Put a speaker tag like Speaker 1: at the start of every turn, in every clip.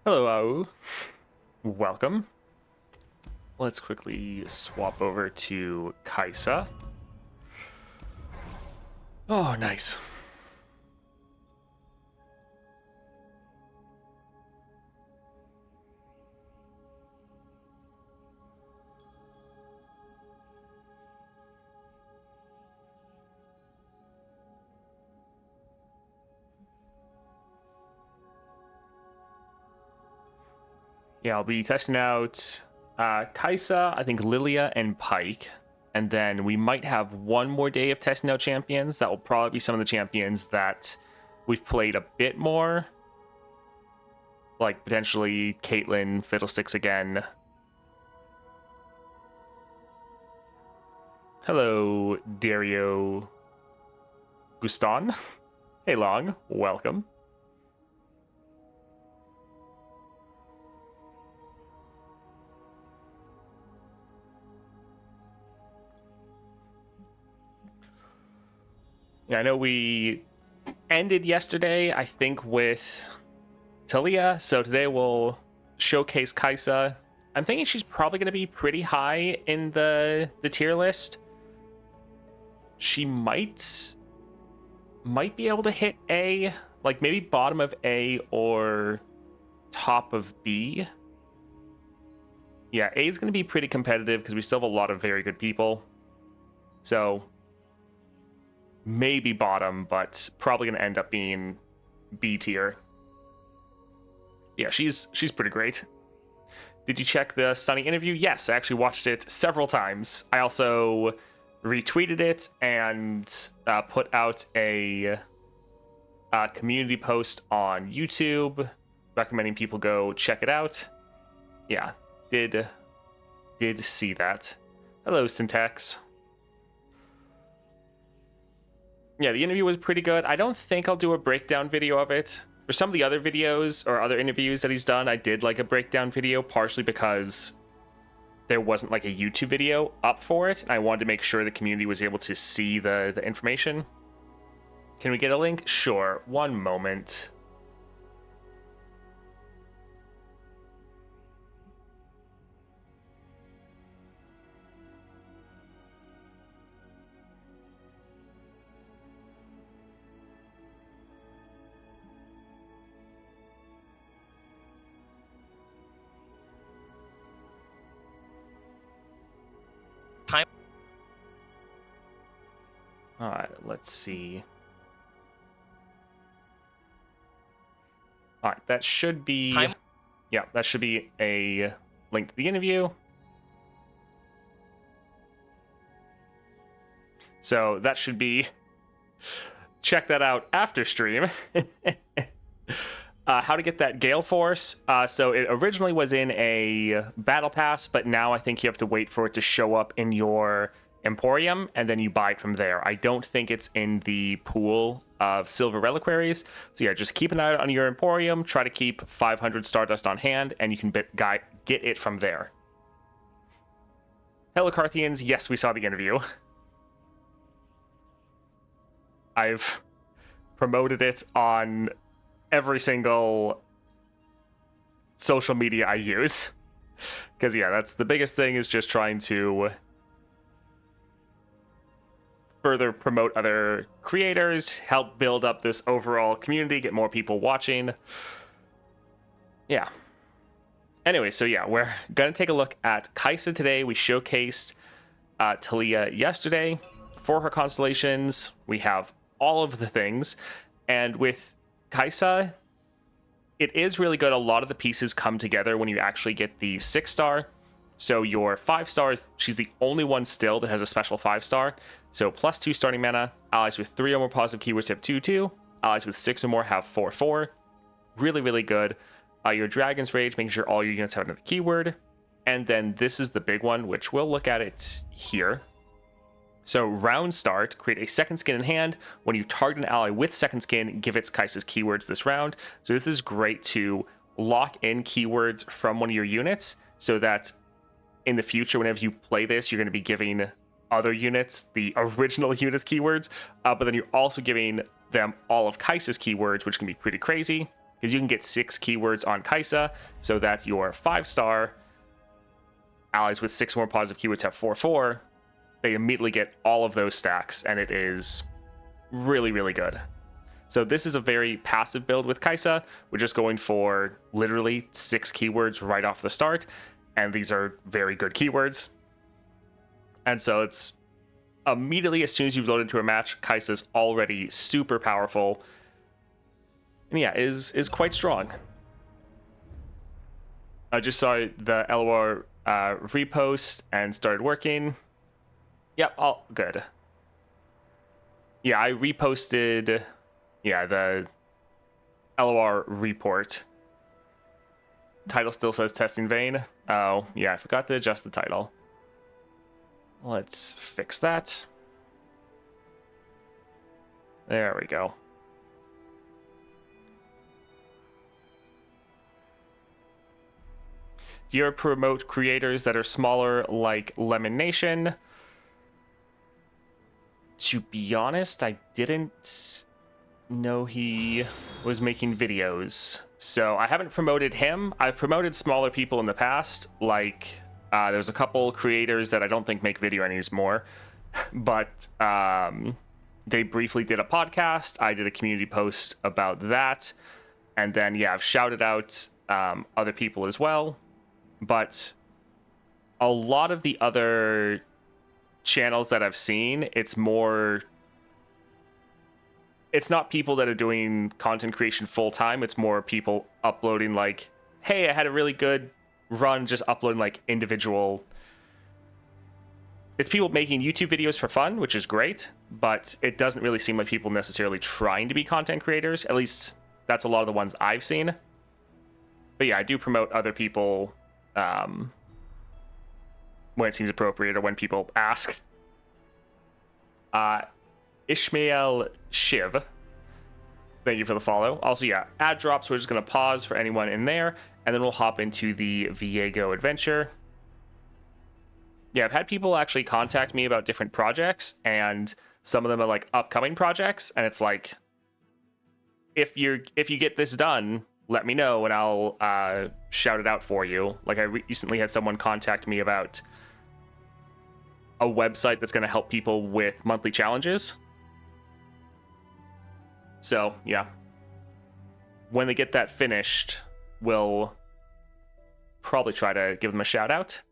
Speaker 1: Hello, Au. Welcome. Let's quickly swap over to Kaisa. Oh, nice. Yeah, I'll be testing out Kaisa, I think Lillia, and Pyke. And then we might have one more day of testing out champions. That will probably be some of the champions that we've played a bit more. Like potentially Caitlyn, Fiddlesticks again. Hello, Dario Guston. Hey, Long. Welcome. Yeah, I know we ended yesterday, I think, with Talia. So today we'll showcase Kaisa. I'm thinking she's probably going to be pretty high in the tier list. She might be able to hit A, like maybe bottom of A or top of B. Yeah, A is going to be pretty competitive because we still have a lot of very good people. So maybe bottom, but probably going to end up being B tier. Yeah, she's pretty great. Did you check the Sunny interview? Yes, I actually watched it several times. I also retweeted it and put out a community post on YouTube recommending people go check it out. Yeah, did see that. Hello, Syntax. Yeah, the interview was pretty good. I don't think I'll do a breakdown video of it. For some of the other videos or other interviews that he's done, I did like a breakdown video, partially because there wasn't like a YouTube video up for it. And I wanted to make sure the community was able to see the information. Can we get a link? Sure. One moment. All right, let's see. All right, that should be... Yeah, that should be a link to the interview. So that should be... Check that out after stream. How to get that Gale Force. So it originally was in a Battle Pass, but now I think you have to wait for it to show up in your Emporium, and then you buy it from there. I don't think it's in the pool of Silver Reliquaries. So yeah, just keep an eye on your Emporium. Try to keep 500 Stardust on hand, and you can get it from there. Hello, Carthians. Yes, we saw the interview. I've promoted it on every single social media I use. Because yeah, that's the biggest thing, is just trying to further promote other creators, help build up this overall community, get more people watching. Yeah. Anyway, so yeah, we're gonna take a look at Kaisa today. We showcased Talia yesterday. For her constellations, we have all of the things. And with Kaisa, it is really good. A lot of the pieces come together when you actually get the 6-star. So your 5 stars, she's the only one still that has a special 5-star. So +2 starting mana, allies with 3 or more positive keywords have 2/2, allies with 6 or more have 4/4. Really, really good. Your Dragon's Rage, making sure all your units have another keyword. And then this is the big one, which we'll look at it here. So round start, create a second skin in hand. When you target an ally with second skin, give it Kaisa's keywords this round. So this is great to lock in keywords from one of your units, so that in the future, whenever you play this, you're going to be giving other units the original units keywords, but then you're also giving them all of Kaisa's keywords, which can be pretty crazy. because you can get 6 keywords on Kaisa, so that your 5-star allies with 6 more positive keywords have 4/4. They immediately get all of those stacks, and it is really, really good. So this is a very passive build with Kaisa. We're just going for literally 6 keywords right off the start, and these are very good keywords. And so it's immediately, as soon as you've loaded into a match, Kaisa's already super powerful. And yeah, is quite strong. I just saw the LOR repost and started working. Yep, all good. Yeah, I reposted, the LOR report. Title still says testing vein. Oh, yeah, I forgot to adjust the title. Let's fix that. There we go. Do you promote creators that are smaller like Lemon Nation? To be honest, I didn't know he was making videos. So I haven't promoted him. I've promoted smaller people in the past. Like, there's a couple creators that I don't think make video anymore. But they briefly did a podcast. I did a community post about that. And then, yeah, I've shouted out other people as well. But a lot of the other channels that I've seen, it's not people that are doing content creation full time. It's more people uploading like, hey, I had a really good run, just uploading like individual. It's people making YouTube videos for fun, which is great, but it doesn't really seem like people necessarily trying to be content creators. At least that's a lot of the ones I've seen. But yeah, I do promote other people when it seems appropriate or when people ask. Ishmael Shiv, thank you for the follow. Also, yeah, ad drops. We're just going to pause for anyone in there, and then we'll hop into the Viego adventure. Yeah, I've had people actually contact me about different projects, and some of them are like upcoming projects, and it's like, if you get this done, let me know and I'll shout it out for you. Like I recently had someone contact me about a website that's going to help people with monthly challenges. So yeah, when they get that finished, we'll probably try to give them a shout out.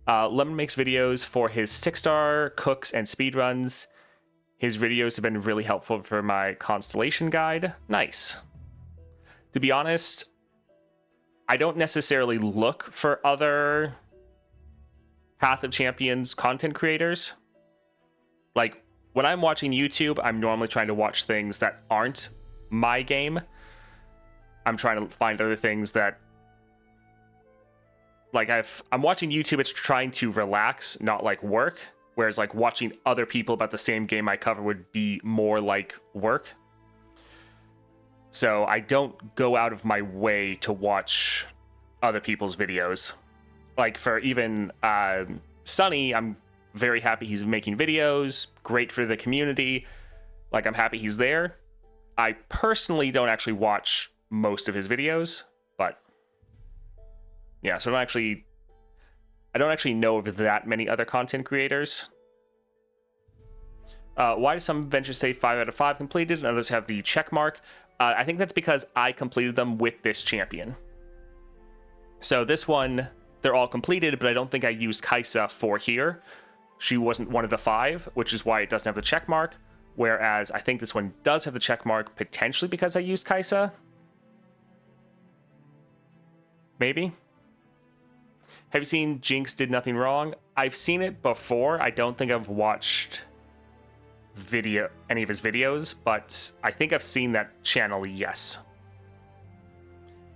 Speaker 1: Lemon makes videos for his 6-star cooks and speedruns. His videos have been really helpful for my constellation guide. Nice. To be honest, I don't necessarily look for other Path of Champions content creators. Like, when I'm watching YouTube, I'm normally trying to watch things that aren't my game. I'm trying to find other things that, like, I'm watching YouTube, it's trying to relax, not like work. Whereas like watching other people about the same game I cover would be more like work. So I don't go out of my way to watch other people's videos. Like for even Sunny, I'm very happy he's making videos, great for the community. Like I'm happy he's there. I personally don't actually watch most of his videos, but yeah, so I don't actually know of that many other content creators. Why do some adventures say 5 out of 5 completed and others have the check mark? I think that's because I completed them with this champion. So this one, they're all completed, but I don't think I used Kaisa for here. She wasn't one of the 5, which is why it doesn't have the check mark. Whereas I think this one does have the check mark, potentially because I used Kaisa. Maybe. Have you seen Jinx Did Nothing Wrong? I've seen it before. I don't think I've watched any of his videos, but I think I've seen that channel, yes.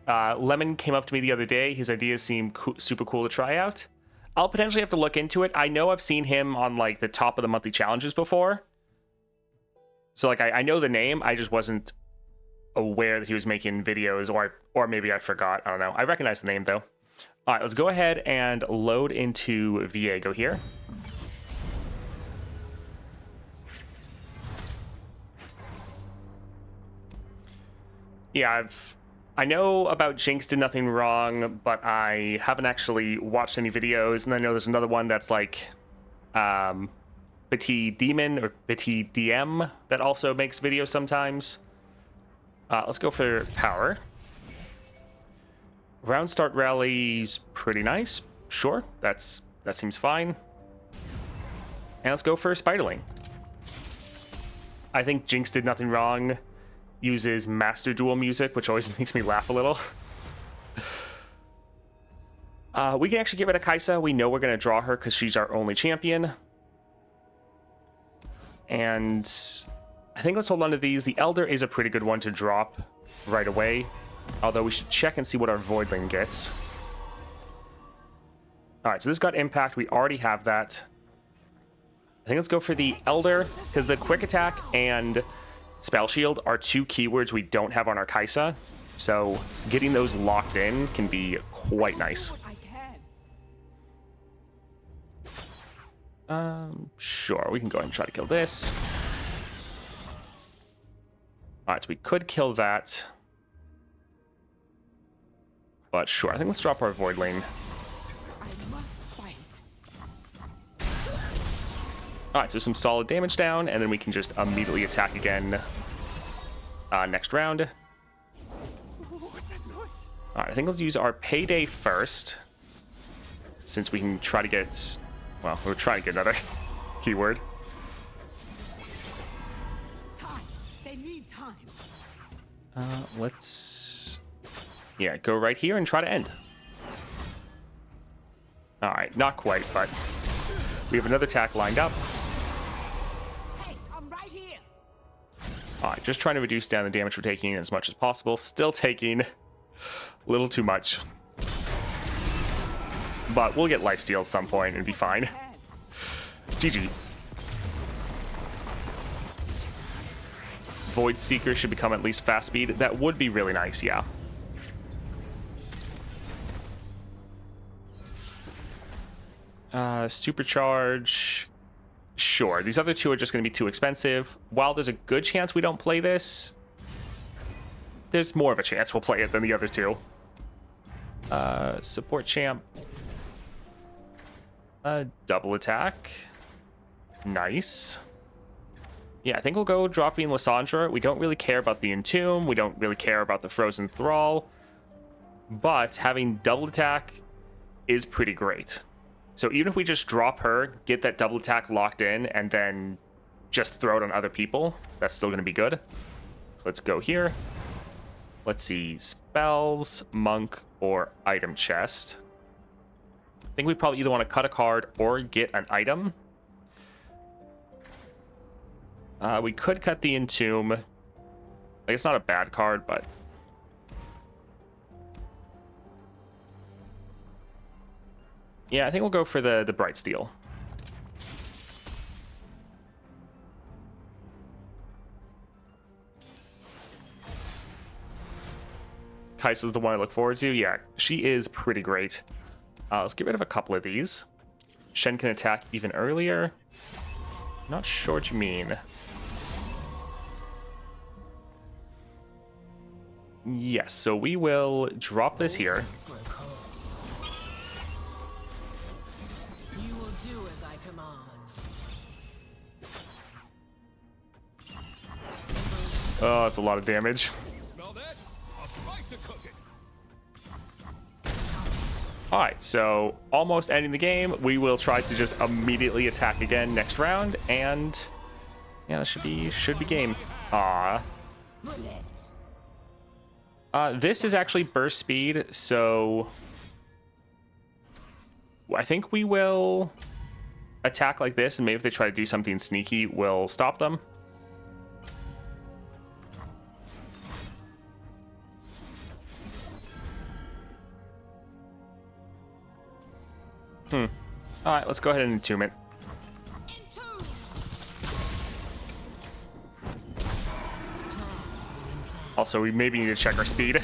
Speaker 1: Lemon came up to me the other day. His ideas seem super cool to try out. I'll potentially have to look into it. I know I've seen him on like the top of the monthly challenges before. So like I know the name, I just wasn't aware that he was making videos, or maybe I forgot. I don't know. I recognize the name though. All right, let's go ahead and load into Viego here. Yeah, I know about Jinx did nothing wrong, but I haven't actually watched any videos. And I know there's another one that's like Petit Demon or Petit DM that also makes videos sometimes. Let's go for power. Round start rally's pretty nice. Sure, that seems fine. And let's go for Spiderling. I think Jinx did nothing wrong. Uses Master Duel music, which always makes me laugh a little. We can actually give it a Kaisa. We know we're going to draw her because she's our only champion. And I think let's hold on to these. The Elder is a pretty good one to drop right away. Although we should check and see what our Voidling gets. Alright, so this got Impact. We already have that. I think let's go for the Elder, because the Quick Attack and Spell Shield are two keywords we don't have on our Kaisa. So getting those locked in can be quite nice. Sure, we can go ahead and try to kill this. Alright, so we could kill that. But sure, I think let's drop our Voidling. Alright, so some solid damage down, and then we can just immediately attack again next round. Alright, I think let's use our Payday first, since we can try to get... Well, we'll try to get another keyword.
Speaker 2: Time. They need time.
Speaker 1: Let's... Yeah, go right here and try to end. Alright, not quite, but we have another attack lined up.
Speaker 2: Hey, I'm right here.
Speaker 1: Alright, just trying to reduce down the damage we're taking as much as possible. Still taking a little too much. But we'll get lifesteal at some point and be fine. GG. Void Seeker should become at least fast speed. That would be really nice, yeah. Supercharge. Sure, these other two are just going to be too expensive. While there's a good chance we don't play this, there's more of a chance we'll play it than the other two. Support champ. Double attack. Nice. Yeah, I think we'll go dropping Lysandra. We don't really care about the Entomb. We don't really care about the Frozen Thrall. But having double attack is pretty great. So even if we just drop her, get that double attack locked in, and then just throw it on other people, that's still going to be good. So let's go here. Let's see. Spells, Monk, or Item Chest. I think we probably either want to cut a card or get an item. We could cut the Entomb. Like, it's not a bad card, but... Yeah, I think we'll go for the Bright Steel. Kaisa's the one I look forward to. Yeah, she is pretty great. Let's get rid of a couple of these. Shen can attack even earlier. Not sure what you mean. Yes, so we will drop this here.
Speaker 2: You will do as I command.
Speaker 1: Oh, that's a lot of damage. Alright, so almost ending the game. We will try to just immediately attack again next round, and yeah, that should be game. This is actually burst speed, so I think we will attack like this, and maybe if they try to do something sneaky, we'll stop them. Alright, let's go ahead and entomb it. Also, we maybe need to check our speed.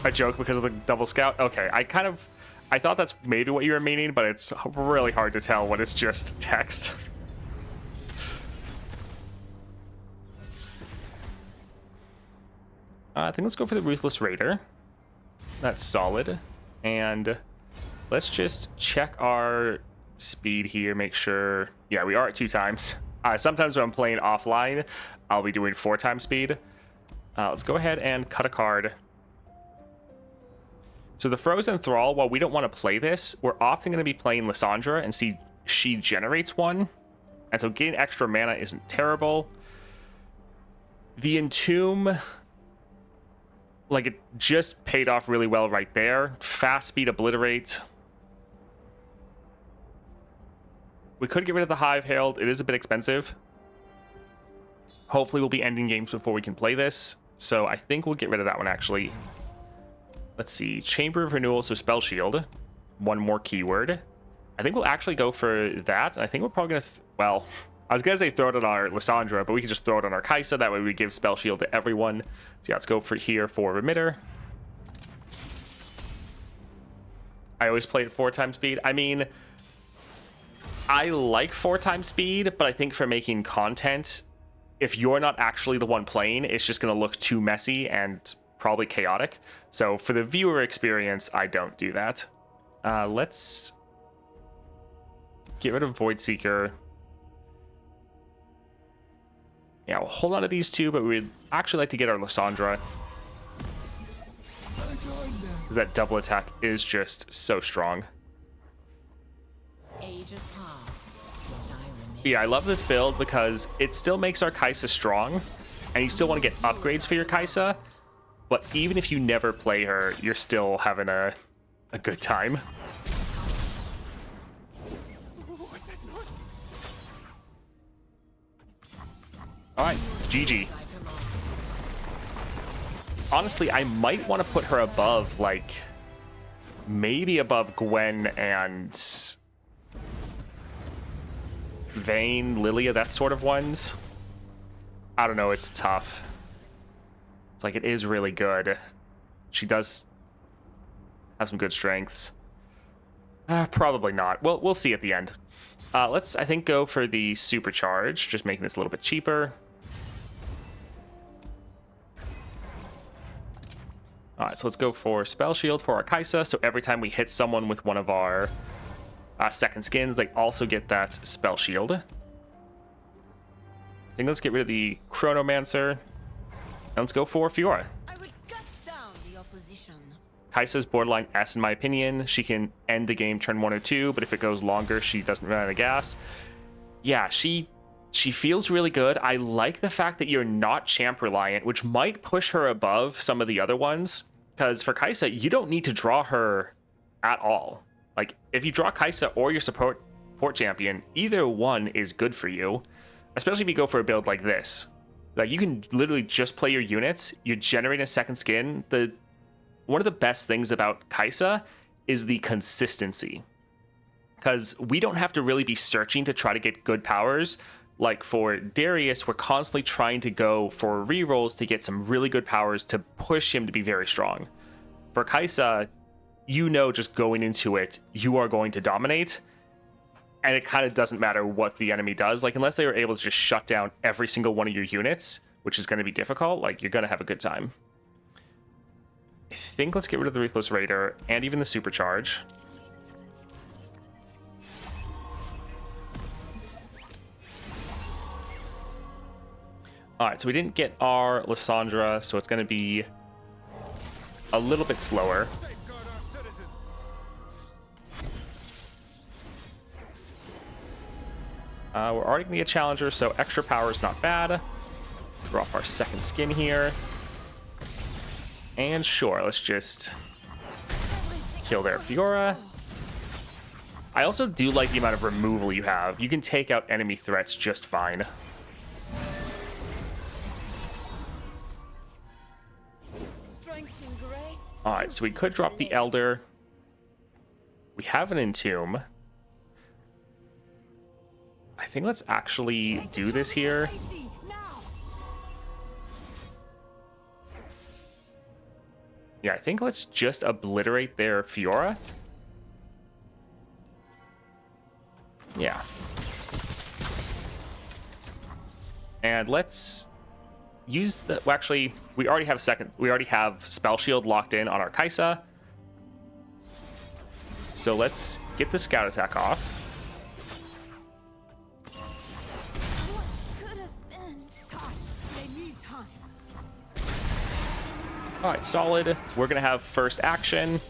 Speaker 1: A joke because of the double scout? Okay, I thought that's maybe what you were meaning, but it's really hard to tell when it's just text. I think let's go for the Ruthless Raider. That's solid. And let's just check our speed here, make sure. Yeah, we are at 2 times. Sometimes when I'm playing offline, I'll be doing 4 times speed. Let's go ahead and cut a card. So the Frozen Thrall, while we don't want to play this, we're often going to be playing Lysandra and see she generates one. And so getting extra mana isn't terrible. The Entomb, like, it just paid off really well right there. Fast speed obliterate. We could get rid of the Hive Herald. It is a bit expensive. Hopefully we'll be ending games before we can play this. So I think we'll get rid of that one, actually. Let's see. Chamber of Renewal, so Spell Shield. One more keyword. I think we'll actually go for that. I think we're probably going to... well, I was going to say throw it on our Lysandra, but we can just throw it on our Kaisa. That way we give Spell Shield to everyone. So yeah, let's go for here for Remitter. I always play at 4 times speed. I mean, I like 4 times speed, but I think for making content, if you're not actually the one playing, it's just going to look too messy and probably chaotic. So for the viewer experience, I don't do that. Let's get rid of Void Seeker. Yeah, we'll hold on to these 2, but we'd actually like to get our Lysandra, because that double attack is just so strong.
Speaker 2: Ages pass, but I remain.
Speaker 1: Yeah, I love this build because it still makes our Kaisa strong, and you still want to get upgrades for your Kaisa, but even if you never play her, you're still having a good time. Alright, GG. Honestly, I might want to put her above, like, maybe above Gwen and Vayne, Lillia, that sort of ones. I don't know, it's tough. It's like, it is really good. She does have some good strengths. Probably not. Well, we'll see at the end. Let's, I think, go for the Supercharge, just making this a little bit cheaper. Alright, so let's go for Spell Shield for our Kaisa, so every time we hit someone with one of our second skins, they also get that Spell Shield. I think let's get rid of the Chronomancer, and let's go for Fiora.
Speaker 2: I would gut down the opposition.
Speaker 1: Kaisa's borderline S in my opinion. She can end the game turn 1 or 2, but if it goes longer, she doesn't run out of gas. Yeah, she feels really good. I like the fact that you're not champ reliant, which might push her above some of the other ones. Because for Kaisa, you don't need to draw her at all. Like, if you draw Kaisa or your support champion, either one is good for you. Especially if you go for a build like this. Like, you can literally just play your units, you generate a second skin. One of the best things about Kaisa is the consistency. Because we don't have to really be searching to try to get good powers. Like for Darius, we're constantly trying to go for rerolls to get some really good powers to push him to be very strong. For Kaisa, you know, just going into it, you are going to dominate. And it kind of doesn't matter what the enemy does. Like, unless they are able to just shut down every single one of your units, which is going to be difficult, like, you're going to have a good time. I think let's get rid of the Ruthless Raider and even the Supercharge. Alright, so we didn't get our Lysandra, so it's going to be a little bit slower. We're already going to get Challenger, so extra power is not bad. Drop our second skin here. And sure, let's just kill their Fiora. I also do like the amount of removal you have. You can take out enemy threats just fine. Alright, so we could drop the Elder. We have an Entomb. I think let's actually do this here. Yeah, I think let's just obliterate their Fiora. Yeah. And let's use the... Well, actually, we already have Spell Shield locked in on our Kaisa. So let's get the Scout Attack off. Alright, solid. We're going to have first action.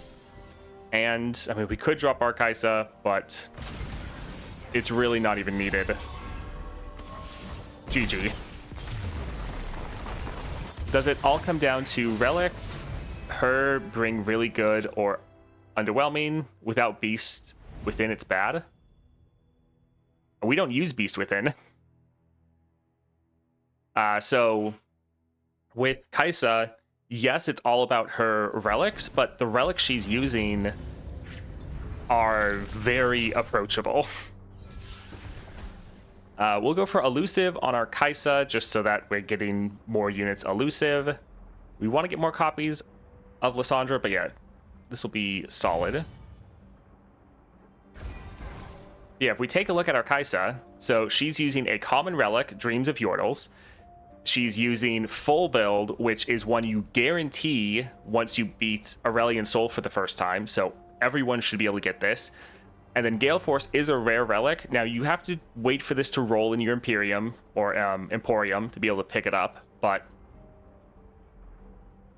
Speaker 1: And, I mean, we could drop our Kaisa, but it's really not even needed. GG. Does it all come down to Relic, her bring really good or underwhelming? Without Beast Within, it's bad? We don't use Beast Within. So, with Kaisa... Yes, it's all about her relics, but the relics she's using are very approachable. We'll go for elusive on our Kaisa, just so that we're getting more units elusive. We want to get more copies of Lysandra, but yeah, this will be solid. Yeah, if we take a look at our Kaisa, so she's using a common relic, Dreams of Yordles. She's using full build, which is one you guarantee once you beat Aurelian Soul for the first time. So everyone should be able to get this. And then Gale Force is a rare relic. Now you have to wait for this to roll in your Imperium or Emporium to be able to pick it up. But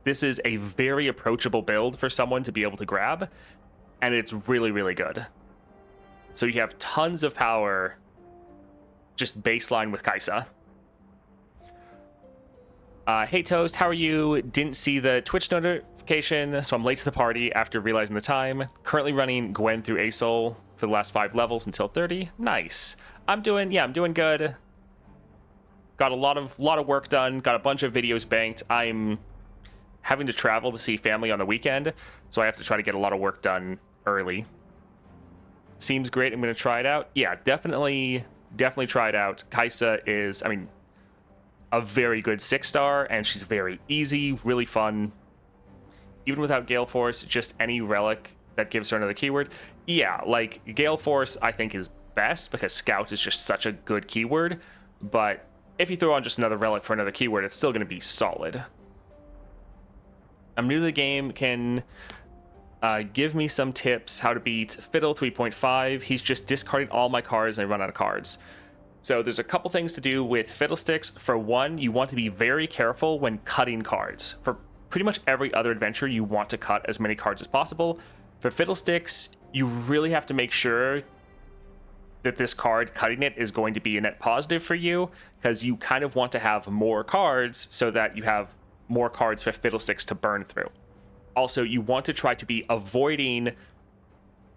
Speaker 1: this is a very approachable build for someone to be able to grab. And it's really, really good. So you have tons of power just baseline with Kaisa. Hey Toast, how are you? Didn't see the Twitch notification, so I'm late to the party after realizing the time. Currently running Gwen through ASOL for the last 5 levels until 30. Nice. I'm doing good. Got a lot of work done. Got a bunch of videos banked. I'm having to travel to see family on the weekend, so I have to try to get a lot of work done early. Seems great. I'm going to try it out. Yeah, definitely try it out. Kaisa is, I mean, a very good 6-star, and she's very easy, really fun. Even without Gale Force, just any relic that gives her another keyword. Yeah, like, Gale Force, I think, is best, because Scout is just such a good keyword. But if you throw on just another relic for another keyword, it's still going to be solid. I'm new to the game. Can give me some tips how to beat Fiddle 3.5. He's just discarding all my cards, and I run out of cards. So there's a couple things to do with Fiddlesticks. For one, you want to be very careful when cutting cards. For pretty much every other adventure, you want to cut as many cards as possible. For Fiddlesticks, you really have to make sure that this card, cutting it, is going to be a net positive for you, because you kind of want to have more cards so that you have more cards for Fiddlesticks to burn through. Also, you want to try to be avoiding...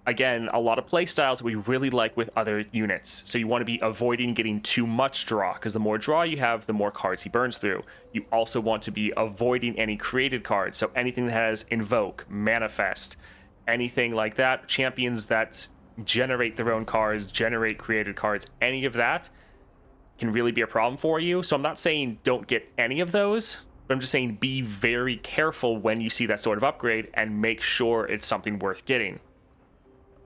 Speaker 1: Again, a lot of play styles we really like with other units. So you want to be avoiding getting too much draw, because the more draw you have, the more cards he burns through. You also want to be avoiding any created cards. So anything that has Invoke, Manifest, anything like that, champions that generate their own cards, generate created cards, any of that can really be a problem for you. So I'm not saying don't get any of those, but I'm just saying be very careful when you see that sort of upgrade and make sure it's something worth getting.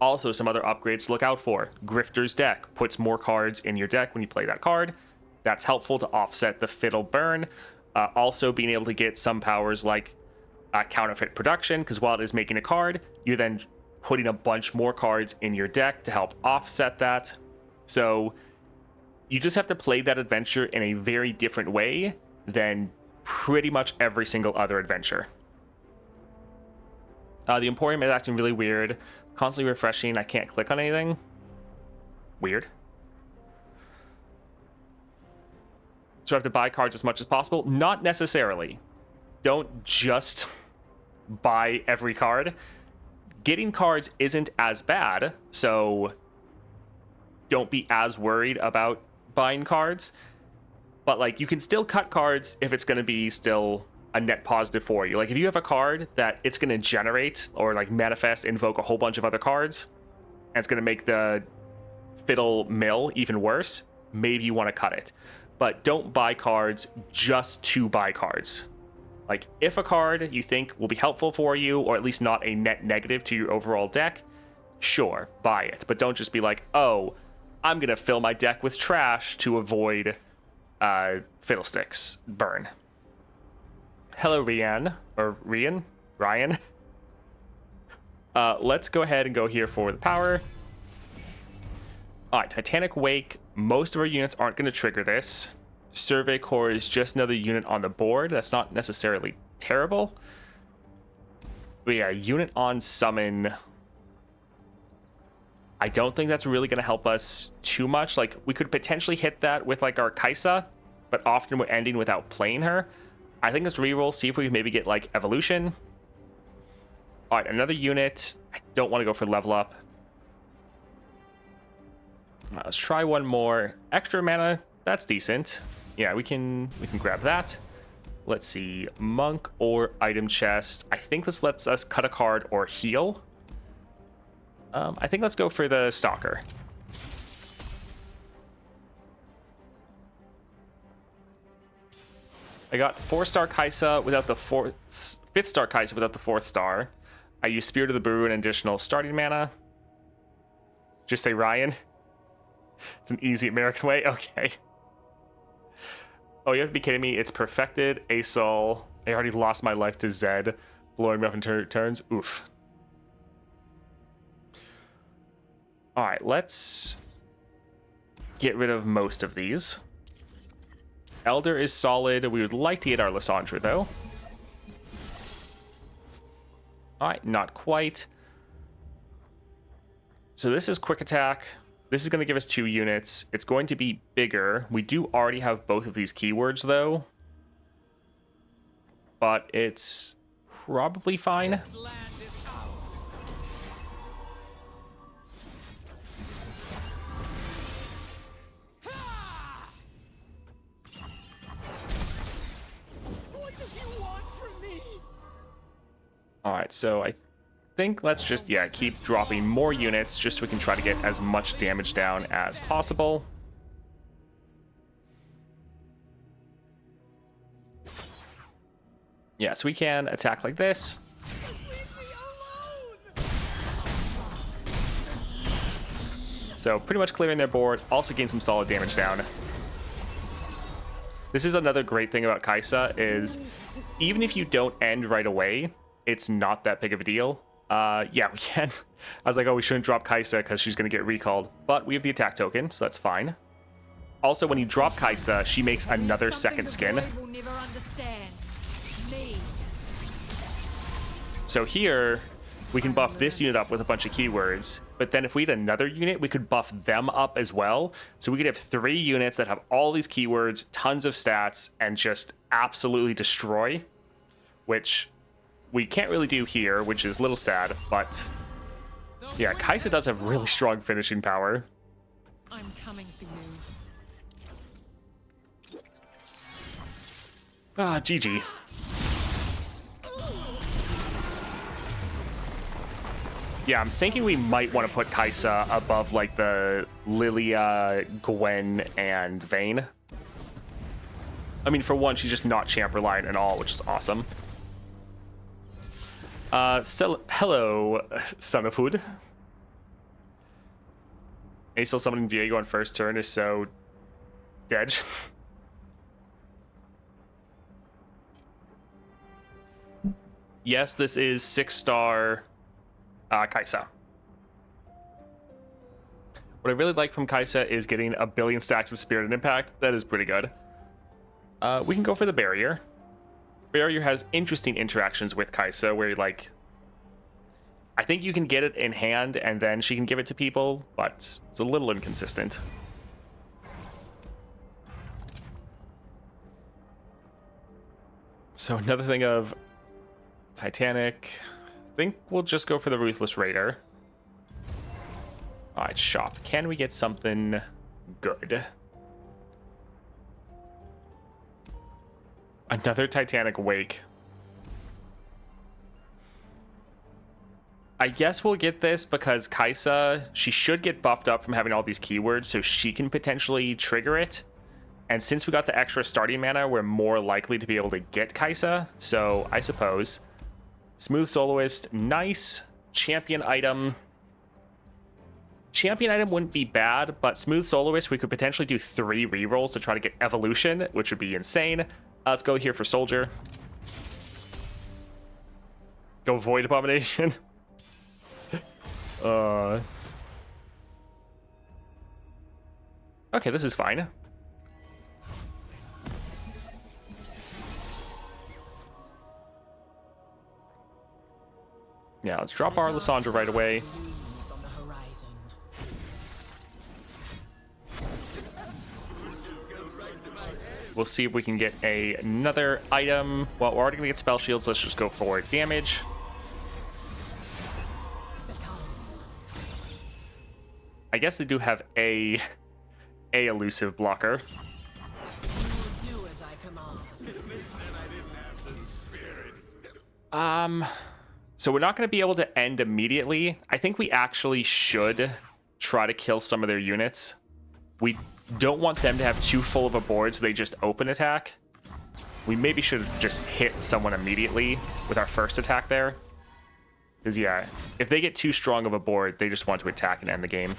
Speaker 1: Also, some other upgrades to look out for. Grifter's Deck puts more cards in your deck when you play that card. That's helpful to offset the Fiddle burn. Also, being able to get some powers like Counterfeit Production, because while it is making a card, you're then putting a bunch more cards in your deck to help offset that. So, you just have to play that adventure in a very different way than pretty much every single other adventure. The Emporium is acting really weird. Constantly refreshing. I can't click on anything. Weird. So I have to buy cards as much as possible? Not necessarily. Don't just buy every card. Getting cards isn't as bad, so don't be as worried about buying cards. But like, you can still cut cards if it's going to be still a net positive for you. Like if you have a card that it's going to generate or like manifest, invoke a whole bunch of other cards, and it's going to make the Fiddle mill even worse, maybe you want to cut it. But don't buy cards just to buy cards. Like if a card you think will be helpful for you, or at least not a net negative to your overall deck, sure, buy it. But don't just be like, oh, I'm going to fill my deck with trash to avoid Fiddlesticks burn. hello, Rian. Or Rian? Ryan. Let's go ahead and go here for the power. Alright, Titanic Wake. Most of our units aren't going to trigger this. Survey Corps is just another unit on the board. That's not necessarily terrible. But yeah, unit on summon. I don't think that's really going to help us too much. Like, we could potentially hit that with, like, our Kaisa, but often we're ending without playing her. I think let's reroll, see if we can maybe get, like, Evolution. Alright, another unit. I don't want to go for level up. Let's try one more. Extra mana, that's decent. Yeah, we can grab that. Let's see, monk or item chest. I think this lets us cut a card or heal. I think let's go for the stalker. I got 4-star Kaisa without the 5th-star Kaisa without the 4th star. I use Spirit of the Brew and additional starting mana. Just say Ryan. It's an easy American way. Okay. Oh, you have to be kidding me. It's perfected. Asol. I already lost my life to Zed. Blowing me up in turns. Oof. Alright, let's get rid of most of these. Elder is solid. We would like to get our Lysandra, though. Alright, not quite. So this is quick attack. This is going to give us 2 units. It's going to be bigger. We do already have both of these keywords, though. But it's probably fine. Alright, so I think let's just, yeah, keep dropping more units just so we can try to get as much damage down as possible. Yeah, so we can attack like this. So pretty much clearing their board, also gain some solid damage down. This is another great thing about Kaisa is even if you don't end right away, it's not that big of a deal. Yeah, we can. I was like, oh, we shouldn't drop Kaisa because she's going to get recalled. But we have the attack token, so that's fine. Also, when you drop Kaisa, she makes another second skin. So here, we can buff this unit up with a bunch of keywords. But then if we had another unit, we could buff them up as well. So we could have 3 units that have all these keywords, tons of stats, and just absolutely destroy. Which we can't really do here, which is a little sad, but yeah, Kaisa does have really strong finishing power.
Speaker 2: I'm coming for you.
Speaker 1: Ah, GG. Yeah, I'm thinking we might want to put Kaisa above, like, the Lillia, Gwen, and Vayne. I mean, for one, she's just not champ reliant at all, which is awesome. So, hello, Son of Hood. Asol summoning Viego on first turn is so dead. Yes, this is 6-star Kaisa. What I really like from Kaisa is getting a billion stacks of Spirit and Impact. That is pretty good. We can go for the Barrier. Barrier has interesting interactions with Kaisa where, like, I think you can get it in hand and then she can give it to people, but it's a little inconsistent. So another thing of Titanic. I think we'll just go for the Ruthless Raider. Alright, shop. Can we get something good? Another Titanic Wake. I guess we'll get this because Kaisa, she should get buffed up from having all these keywords, so she can potentially trigger it. And since we got the extra starting mana, we're more likely to be able to get Kaisa. So I suppose. Smooth Soloist, nice. Champion item. Champion item wouldn't be bad, but Smooth Soloist, we could potentially do 3 rerolls to try to get Evolution, which would be insane. Let's go here for Soldier. Go Void Abomination. Okay, this is fine. Yeah, let's drop our Lysandra right away. We'll see if we can get another item. Well, we're already going to get spell shields. Let's just go for damage. I guess they do have a elusive blocker. So we're not going to be able to end immediately. I think we actually should try to kill some of their units. We don't want them to have too full of a board so they just open attack. We maybe should just hit someone immediately with our first attack there. Because, yeah, if they get too strong of a board, they just want to attack and end the game.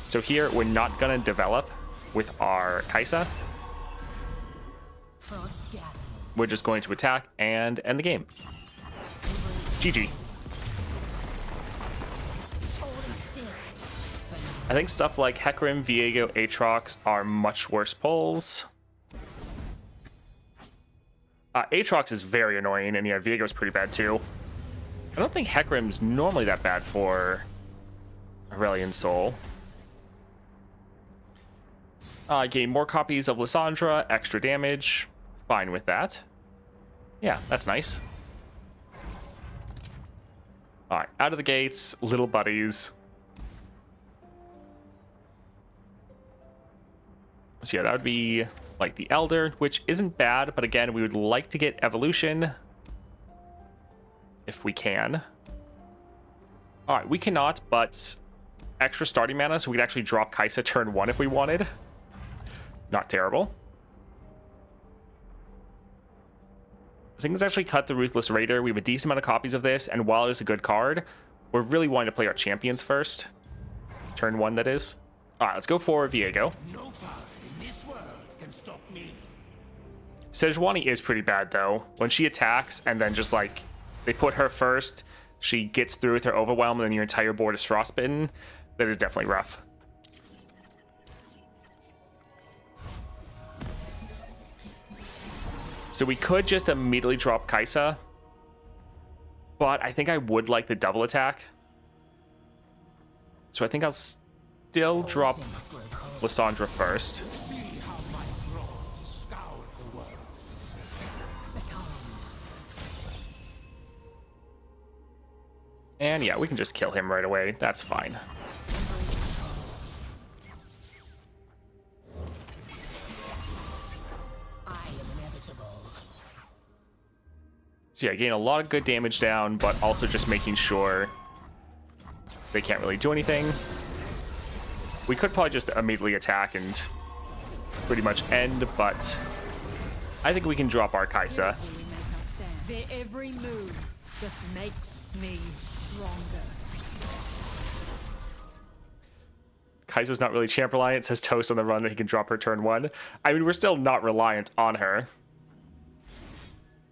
Speaker 1: So here, we're not going to develop with our Kaisa. We're just going to attack and end the game. GG. I think stuff like Hecarim, Viego, Aatrox are much worse pulls. Aatrox is very annoying, and yeah, Viego's pretty bad too. I don't think Hecarim's normally that bad for Aurelion Soul. Gain more copies of Lysandra, extra damage. Fine with that. Yeah, that's nice. Alright, out of the gates, little buddies. So yeah, that would be like the Elder, which isn't bad, but again, we would like to get Evolution if we can. Alright, we cannot, but extra starting mana, so we could actually drop Kaisa turn 1 if we wanted. Not terrible. I think let's actually cut the Ruthless Raider. We have a decent amount of copies of this, and while it is a good card, we're really wanting to play our champions first. Turn 1, that is. Alright, let's go for Viego.
Speaker 3: No power in this world can stop me.
Speaker 1: Sejuani is pretty bad, though. When she attacks, and then just, like, they put her first, she gets through with her Overwhelm, and then your entire board is frostbitten. That is definitely rough. So we could just immediately drop Kaisa, but I think I would like the double attack. So I think I'll still drop Lysandra first. And yeah, we can just kill him right away. That's fine. So yeah, gain a lot of good damage down, but also just making sure they can't really do anything. We could probably just immediately attack and pretty much end, but I think we can drop our Kaisa.
Speaker 2: Their every move just makes me stronger.
Speaker 1: Kaisa's not really champ reliant, says Toast on the run that he can drop her turn 1. I mean, we're still not reliant on her.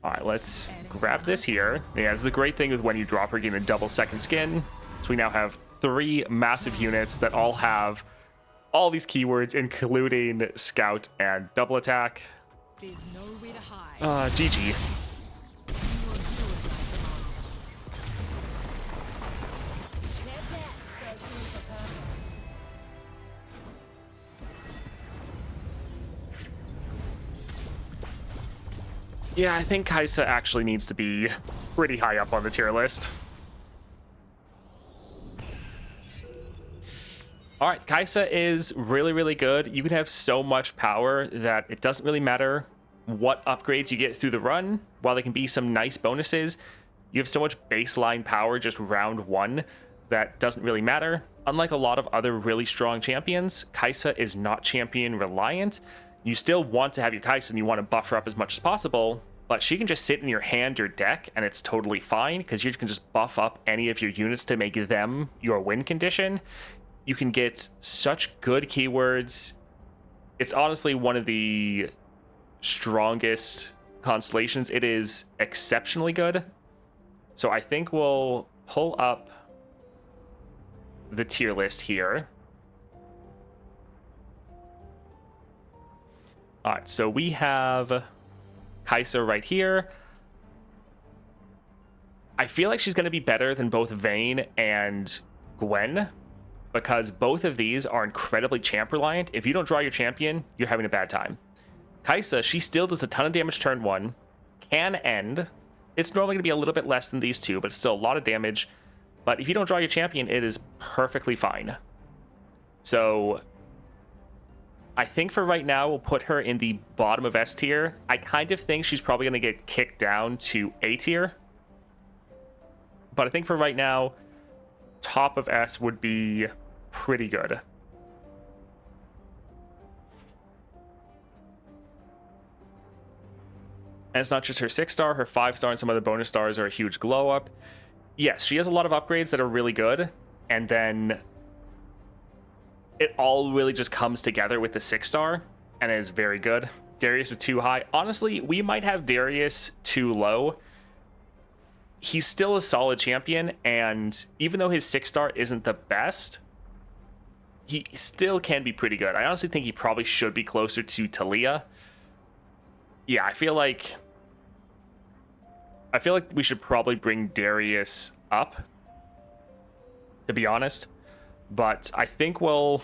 Speaker 1: Alright, let's grab this here. Yeah, this is the great thing with when you drop her, getting a double second skin. So we now have 3 massive units that all have all these keywords, including Scout and double attack.
Speaker 2: There's nowhere to hide.
Speaker 1: GG. Yeah, I think Kaisa actually needs to be pretty high up on the tier list. Alright, Kaisa is really, really good. You can have so much power that it doesn't really matter what upgrades you get through the run. While there can be some nice bonuses, you have so much baseline power just round 1 that doesn't really matter. Unlike a lot of other really strong champions, Kaisa is not champion reliant. You still want to have your Kaisa and you want to buff her up as much as possible, but she can just sit in your hand or deck and it's totally fine because you can just buff up any of your units to make them your win condition. You can get such good keywords. It's honestly one of the strongest constellations. It is exceptionally good. So I think we'll pull up the tier list here. All right, so we have Kai'Sa right here. I feel like she's going to be better than both Vayne and Gwen, because both of these are incredibly champ reliant. If you don't draw your champion, you're having a bad time. Kai'Sa, she still does a ton of damage turn 1, can end. It's normally going to be a little bit less than these two, but it's still a lot of damage. But if you don't draw your champion, it is perfectly fine. So I think for right now, we'll put her in the bottom of S tier. I kind of think she's probably going to get kicked down to A tier. But I think for right now, top of S would be pretty good. And it's not just her 6-star, her 5-star and some other bonus stars are a huge glow up. Yes, she has a lot of upgrades that are really good, and then it all really just comes together with the 6-star and is very good. Darius is too high. Honestly, we might have Darius too low. He's still a solid champion, and even though his 6-star isn't the best, he still can be pretty good. I honestly think he probably should be closer to Talia. Yeah, I feel like we should probably bring Darius up, to be honest. But I think we'll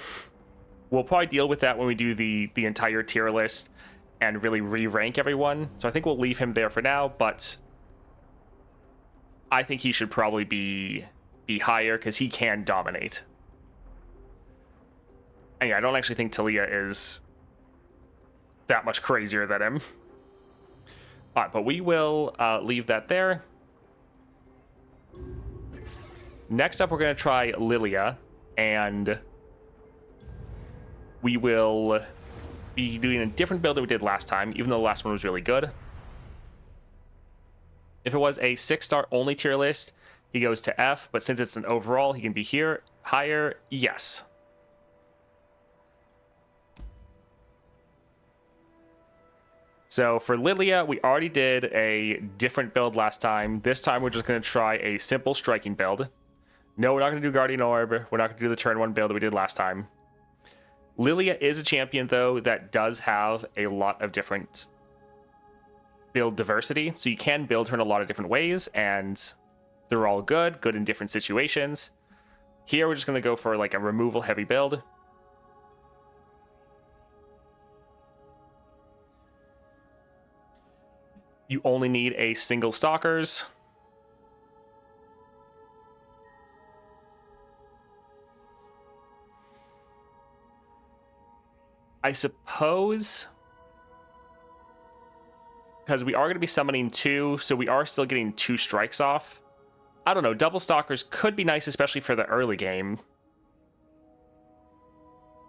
Speaker 1: probably deal with that when we do the entire tier list and really re-rank everyone. So I think we'll leave him there for now, but I think he should probably be higher because he can dominate. And yeah, I don't actually think Talia is that much crazier than him. All right, but we will leave that there. Next up, we're going to try Lillia, and we will be doing a different build than we did last time, even though the last one was really good. If it was a 6-star only tier list, he goes to F, but since it's an overall, he can be here, higher, yes. So for Lillia, we already did a different build last time. This time we're just going to try a simple striking build. No, we're not going to do Guardian Orb. We're not going to do the turn 1 build that we did last time. Lillia is a champion, though, that does have a lot of different build diversity. So you can build her in a lot of different ways, and they're all good in different situations. Here, we're just going to go for like a removal heavy build. You only need a single Stalkers. I suppose, because we are going to be summoning 2, so we are still getting 2 strikes off. I don't know, double Stalkers could be nice, especially for the early game.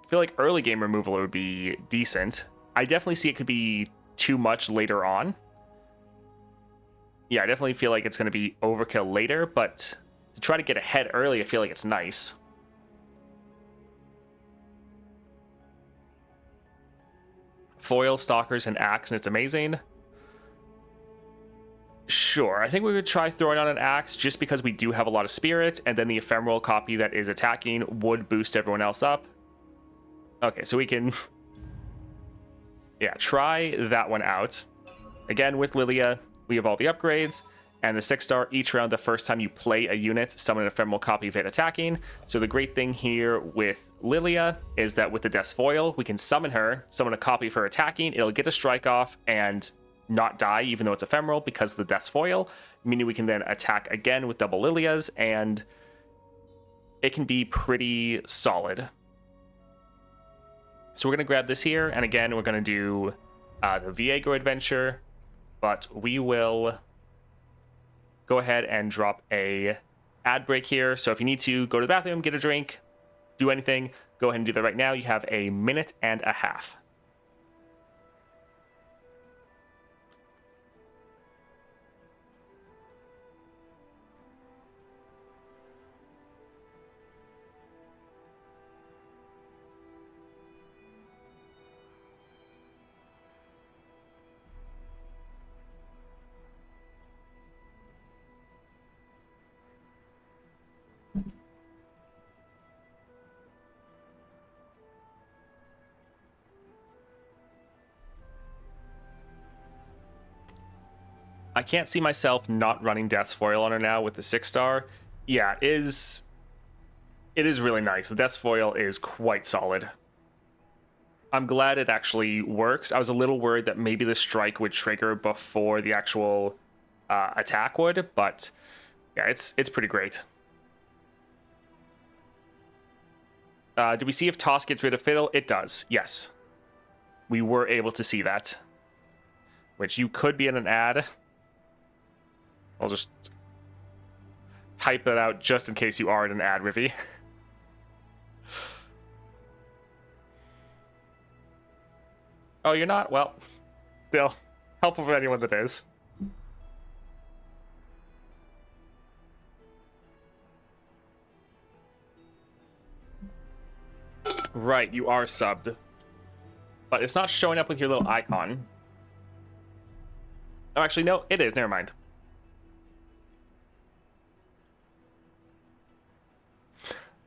Speaker 1: I feel like early game removal would be decent. I definitely see it could be too much later on. Yeah, I definitely feel like it's going to be overkill later, but to try to get ahead early, I feel like it's nice. Foil, Stalkers, and Axe, and it's amazing. Sure, I think we would try throwing on an Axe just because we do have a lot of Spirit, and then the Ephemeral copy that is attacking would boost everyone else up. Okay, so we can... yeah, try that one out. Again, with Lillia, we have all the upgrades, and the 6-star each round the first time you play a unit, summon an ephemeral copy of it attacking. So the great thing here with Lillia is that with the Death's Foil, we can summon her, summon a copy of her attacking, it'll get a strike off and not die, even though it's ephemeral because of the Death's Foil, meaning we can then attack again with double Lillias, and it can be pretty solid. So we're going to grab this here, and again, we're going to do the Viego adventure, but we will go ahead and drop a ad break here. So if you need to go to the bathroom, get a drink, do anything, go ahead and do that right now. You have a minute and a half. I can't see myself not running Death's Foil on her now with the 6-star. Yeah, it is really nice. The Death's Foil is quite solid. I'm glad it actually works. I was a little worried that maybe the strike would trigger before the actual attack would, but yeah, it's pretty great. Do we see if Toss gets rid of Fiddle? It does, yes. We were able to see that. Which you could be in an ad. I'll just type that out just in case you are in an ad, Rivi. Oh, you're not? Well, still, helpful for anyone that is. Right, you are subbed. But it's not showing up with your little icon. Oh, actually, no, it is. Never mind.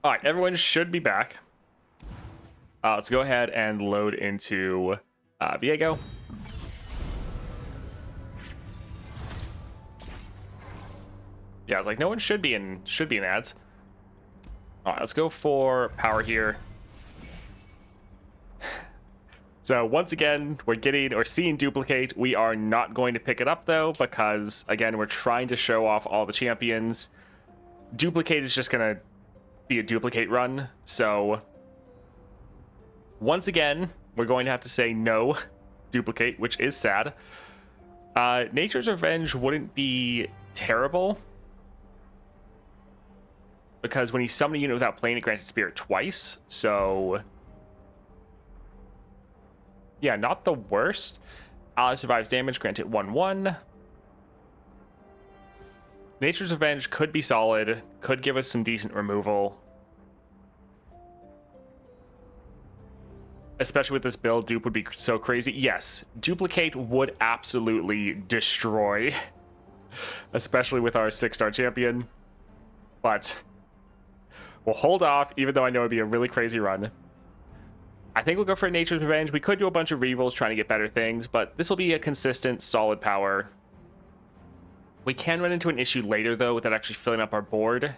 Speaker 1: Alright, everyone should be back. Let's go ahead and load into Viego. Yeah, I was like, no one should be in ads. Alright, let's go for power here. So once again, we're getting or seeing duplicate. We are not going to pick it up though, because again, we're trying to show off all the champions. Duplicate is just gonna be a duplicate run. So once again, we're going to have to say no duplicate, which is sad. Nature's Revenge wouldn't be terrible, because when you summon a unit without playing it, granted spirit twice. So yeah, not the worst. Ally survives damage, granted 1/1. Nature's Revenge could be solid, could give us some decent removal. Especially with this build, dupe would be so crazy. Yes, duplicate would absolutely destroy, especially with our 6-star champion. But we'll hold off, even though I know it'd be a really crazy run. I think we'll go for Nature's Revenge. We could do a bunch of rerolls trying to get better things, but this will be a consistent, solid power. We can run into an issue later, though, with that actually filling up our board.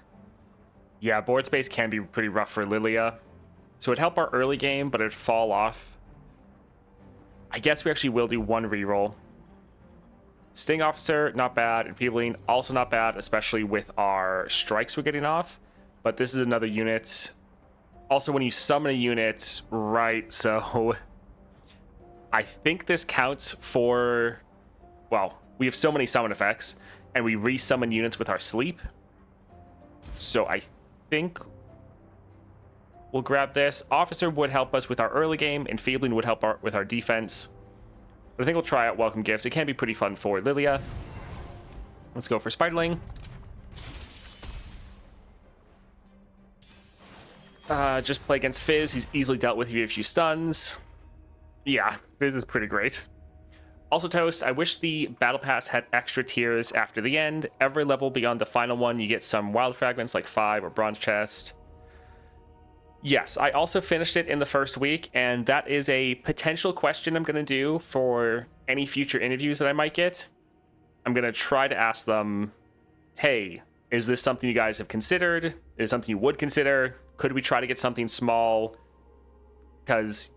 Speaker 1: Yeah, board space can be pretty rough for Lillia. So it'd help our early game, but it'd fall off. I guess we actually will do one reroll. Sting Officer, not bad. Enfeebling, also not bad, especially with our strikes we're getting off. But this is another unit. Also, when you summon a unit, right, so I think this counts for, well, we have so many summon effects, and we resummon units with our sleep. So I think we'll grab this. Officer would help us with our early game, and Enfeebling would help with our defense. But I think we'll try out Welcome Gifts. It can be pretty fun for Lillia. Let's go for Spiderling. Just play against Fizz. He's easily dealt with if you have a few stuns. Yeah, Fizz is pretty great. Also, Toast, I wish the Battle Pass had extra tiers after the end. Every level beyond the final one, you get some wild fragments like 5 or Bronze Chest. Yes, I also finished it in the first week, and that is a potential question I'm going to do for any future interviews that I might get. I'm going to try to ask them, hey, is this something you guys have considered? Is it something you would consider? Could we try to get something small? Because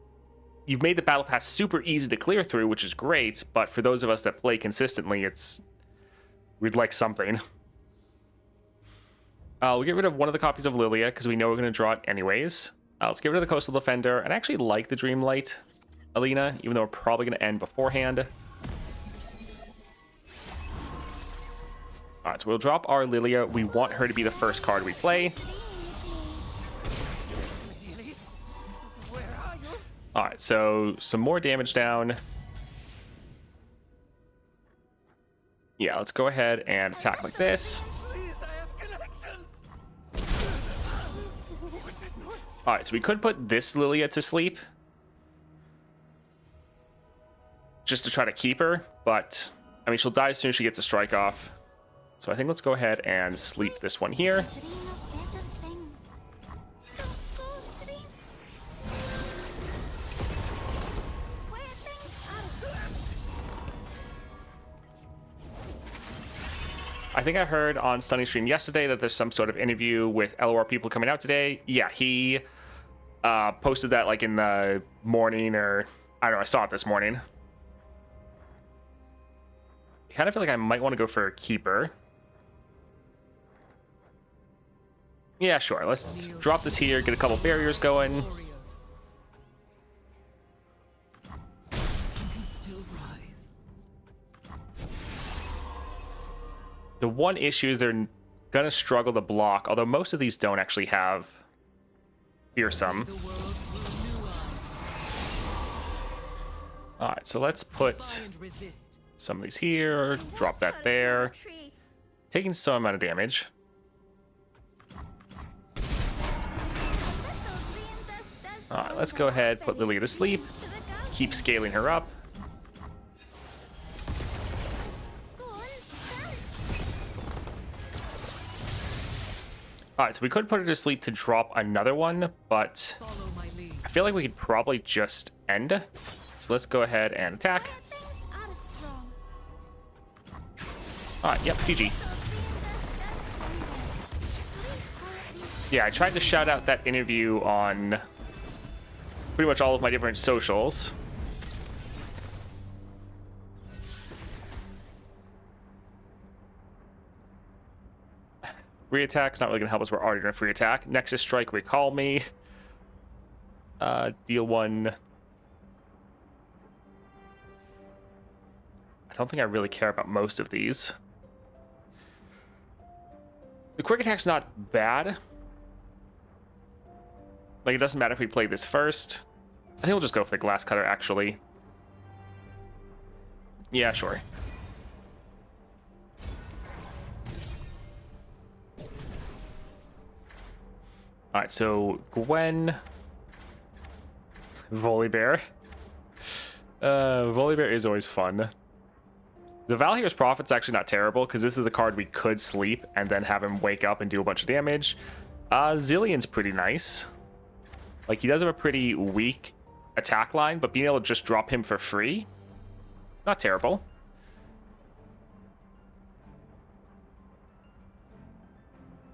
Speaker 1: you've made the Battle Pass super easy to clear through, which is great, but for those of us that play consistently, we'd like something. We'll get rid of one of the copies of Lillia, because we know we're going to draw it anyways. Let's get rid of the Coastal Defender, and I actually like the Dreamlight Alina, even though we're probably going to end beforehand. Alright, so we'll drop our Lillia. We want her to be the first card we play. Alright, so some more damage down. Yeah, let's go ahead and attack like this. Alright, so we could put this Lillia to sleep, just to try to keep her, but, I mean, she'll die as soon as she gets a strike off. So I think let's go ahead and sleep this one here. I think I heard on Sunny Stream yesterday that there's some sort of interview with LOR people coming out today. Yeah, he posted that like in the morning, or I don't know, I saw it this morning. I kind of feel like I might want to go for a keeper. Yeah, sure. Let's drop this here, get a couple barriers going. The one issue is they're gonna struggle to block, although most of these don't actually have fearsome. Alright, so let's put some of these here, drop that there. Taking some amount of damage. Alright, let's go ahead, put Lillia to sleep. Keep scaling her up. Alright, so we could put her to sleep to drop another one, but I feel like we could probably just end. So let's go ahead and attack. Alright, yep, GG. Yeah, I tried to shout out that interview on pretty much all of my different socials. Free attack's not really going to help us. We're already in a free attack. Nexus Strike, recall me. Deal 1. I don't think I really care about most of these. The quick attack's not bad. Like, it doesn't matter if we play this first. I think we'll just go for the glass cutter, actually. Yeah, sure. Alright, so Gwen. Volibear. Volibear is always fun. The Valhyr's Prophet's actually not terrible, because this is the card we could sleep and then have him wake up and do a bunch of damage. Zillion's pretty nice. Like, he does have a pretty weak attack line, but being able to just drop him for free, not terrible.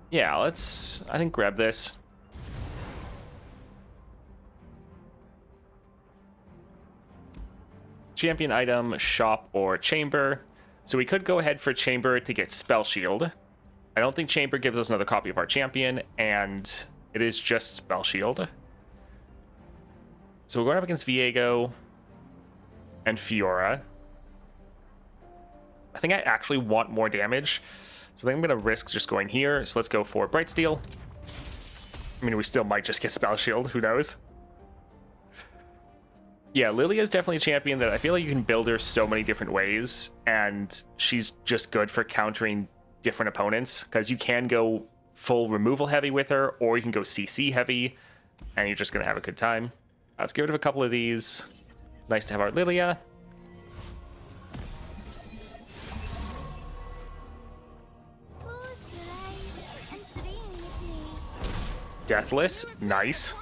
Speaker 1: Yeah, let's, I think, grab this. Champion item, shop, or chamber. So we could go ahead for chamber to get spell shield. I don't think chamber gives us another copy of our champion, and it is just spell shield. So we're going up against Viego and Fiora. I think I actually want more damage, so I think I'm going to risk just going here. So let's go for Bright Steel. I mean, we still might just get spell shield, who knows? Yeah, Lillia is definitely a champion that I feel like you can build her so many different ways, and she's just good for countering different opponents, because you can go full removal heavy with her, or you can go CC heavy, and you're just going to have a good time. Let's get rid of a couple of these. Nice to have our Lillia. Deathless, nice.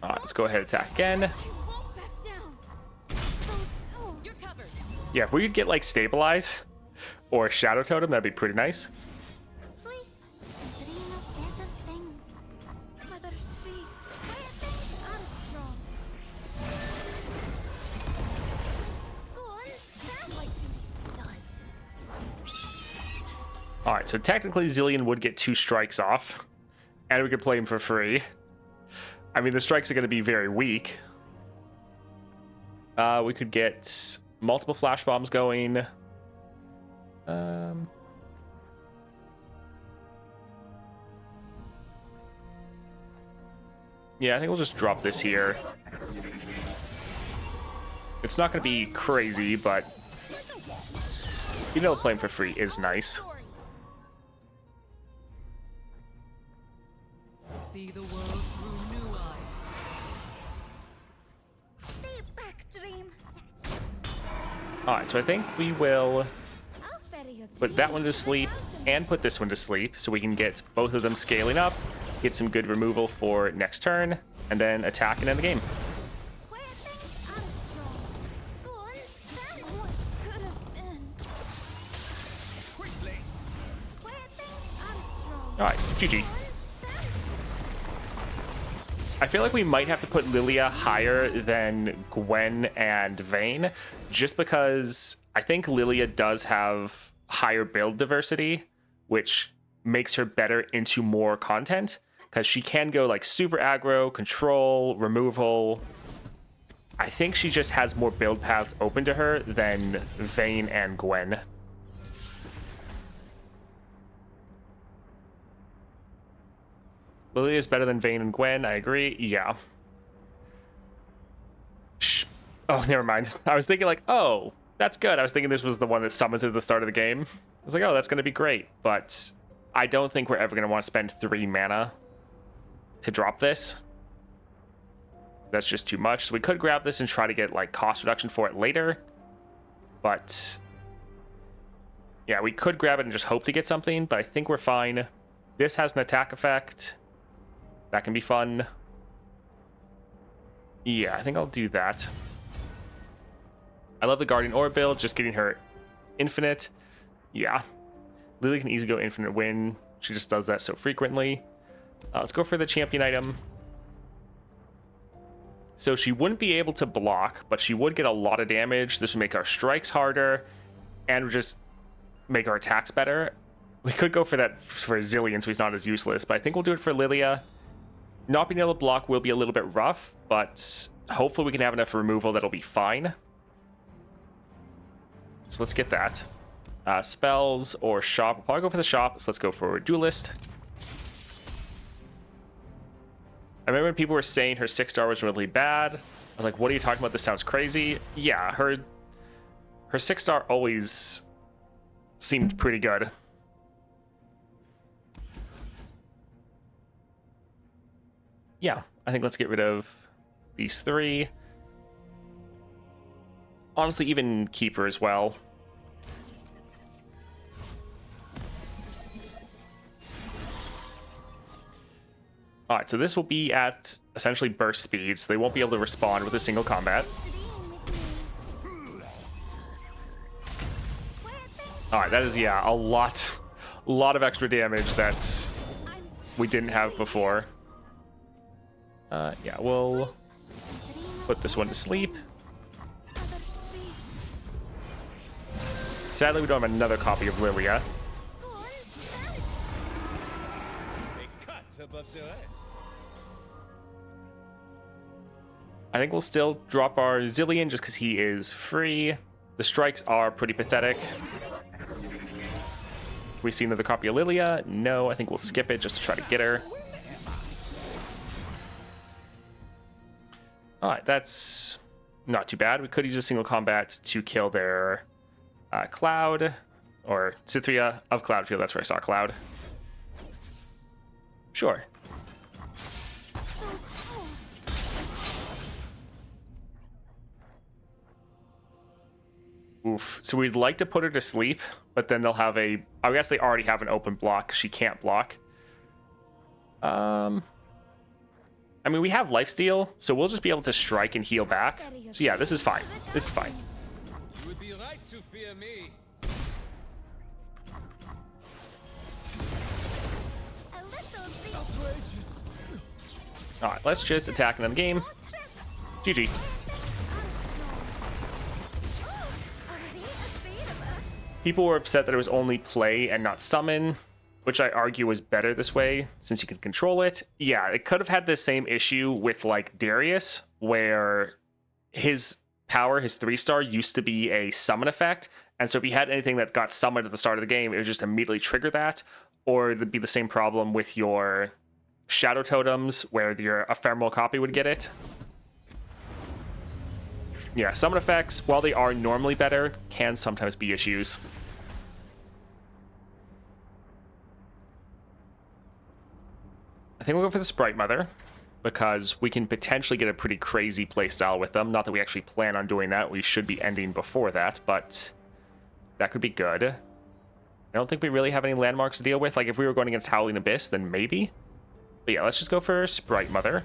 Speaker 1: Alright, let's go ahead and attack again. Yeah, if we could get like Stabilize or Shadow Totem, that'd be pretty nice. Alright, so technically Zillion would get 2 strikes off, and we could play him for free. I mean, the strikes are going to be very weak. We could get multiple flash bombs going. Yeah, I think we'll just drop this here. It's not going to be crazy, but you know, playing for free is nice.
Speaker 2: See the world through new eyes.
Speaker 4: Stay back, dream.
Speaker 1: Alright, so I think we will
Speaker 4: I'll ferry your
Speaker 1: put that one to sleep and put this one to sleep, so we can get both of them scaling up, get some good removal for next turn, and then attack and end the game.
Speaker 4: where things aren't strong. Go on, tell me what could have been.
Speaker 1: Alright, GG. I feel like we might have to put Lillia higher than Gwen and Vayne, just because I think Lillia does have higher build diversity, which makes her better into more content, because she can go like super aggro, control, removal. I think she just has more build paths open to her than Vayne and Gwen. Lillia is better than Vayne and Gwen, I agree. Yeah. Shh. Oh, never mind. I was thinking like, oh, that's good. I was thinking this was the one that summons at the start of the game. I was like, oh, that's going to be great. But I don't think we're ever going to want to spend 3 mana to drop this. That's just too much. So we could grab this and try to get like cost reduction for it later. But yeah, we could grab it and just hope to get something, but I think we're fine. This has an attack effect. That can be fun. Yeah, I think I'll do that. I love the Guardian Orb build, just getting her infinite. Yeah. Lily can easily go infinite win. She just does that so frequently. Let's go for the champion item. So she wouldn't be able to block, but she would get a lot of damage. This would make our strikes harder and just make our attacks better. We could go for that for Zillion so he's not as useless, but I think we'll do it for Lillia. Not being able to block will be a little bit rough, but hopefully we can have enough removal that'll be fine. So let's get that. Spells or shop. I'll probably go for the shop, so let's go for Duelist. I remember when people were saying her 6-star was really bad. I was like, what are you talking about? This sounds crazy. Yeah, her 6-star always seemed pretty good. Yeah, I think let's get rid of these 3. Honestly, even Keeper as well. Alright, so this will be at essentially burst speed, so they won't be able to respond with a single combat. Alright, that is, yeah, a lot of extra damage that we didn't have before. Yeah, we'll put this one to sleep. Sadly, we don't have another copy of Lillia. I think we'll still drop our Zillion just because he is free. The strikes are pretty pathetic. We see another copy of Lillia? No, I think we'll skip it just to try to get her. Alright, that's not too bad. We could use a single combat to kill their Cloud, or Cythria of Cloudfield. That's where I saw Cloud. Sure. Oof. So we'd like to put her to sleep, but then they'll have a... I guess they already have an open block. She can't block. I mean, we have lifesteal, so we'll just be able to strike and heal back. So yeah, this is fine. This is fine.
Speaker 3: You would be right to fear me.
Speaker 1: Alright, let's just attack another game. GG. People were upset that it was only play and not summon, which I argue was better this way, since you can control it. Yeah, it could have had the same issue with, like, Darius, where his power, his 3-star, used to be a summon effect, and so if he had anything that got summoned at the start of the game, it would just immediately trigger that, or it'd be the same problem with your Shadow Totems, where your ephemeral copy would get it. Yeah, summon effects, while they are normally better, can sometimes be issues. I think we'll go for the Sprite Mother, because we can potentially get a pretty crazy playstyle with them. Not that we actually plan on doing that. We should be ending before that, but that could be good. I don't think we really have any landmarks to deal with. Like, if we were going against Howling Abyss, then maybe. But yeah, let's just go for Sprite Mother.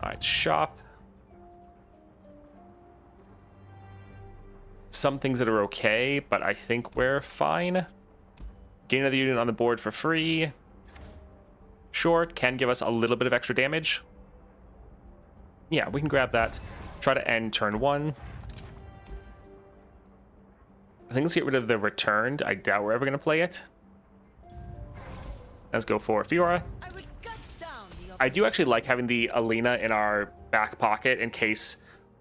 Speaker 1: Alright, shop. Some things that are okay, but I think we're fine. Gain another unit on the board for free. Sure, can give us a little bit of extra damage. Yeah, we can grab that. Try to end turn 1. I think let's get rid of the returned. I doubt we're ever going to play it. Let's go for Fiora.
Speaker 2: I would gut down the
Speaker 1: I do actually like having the Alina in our back pocket in case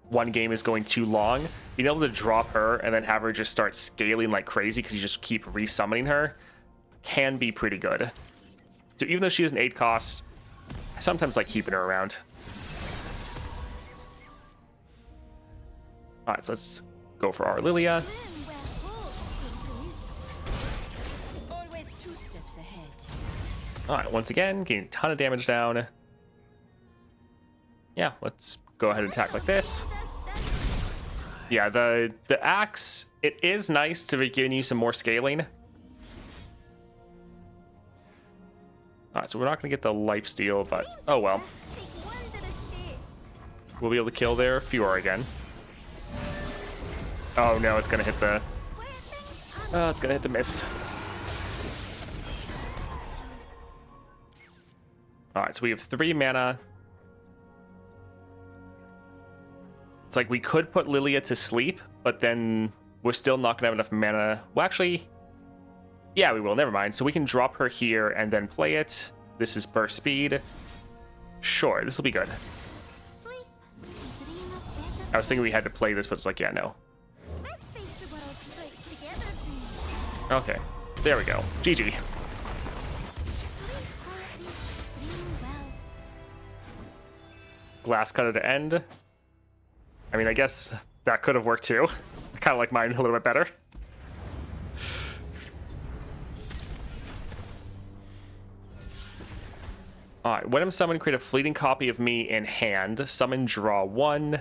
Speaker 1: one game is going too long. Being able to drop her and then have her just start scaling like crazy because you just keep resummoning her can be pretty good. So even though she is an 8 cost, I sometimes like keeping her around. Alright, so let's go for our Lillia.
Speaker 2: always 2 steps ahead.
Speaker 1: Alright, once again, getting a ton of damage down. Yeah, let's go ahead and attack like this. Yeah, the axe, it is nice to be giving you some more scaling. Alright, so we're not going to get the lifesteal, but oh well. We'll be able to kill their Fiora again. Oh no, it's going to hit the... Oh, it's going to hit the mist. Alright, so we have 3 mana. It's like we could put Lillia to sleep, but then we're still not going to have enough mana. Well, actually, yeah, we will. Never mind. So we can drop her here and then play it. This is burst speed. Sure, this will be good. I was thinking we had to play this, but it's like, yeah, no. Okay, there we go. GG. Glass cutter to end. I mean, I guess that could have worked too. I kind of like mine a little bit better. Alright, when I'm summoned, create a fleeting copy of me in hand. Summon, draw 1.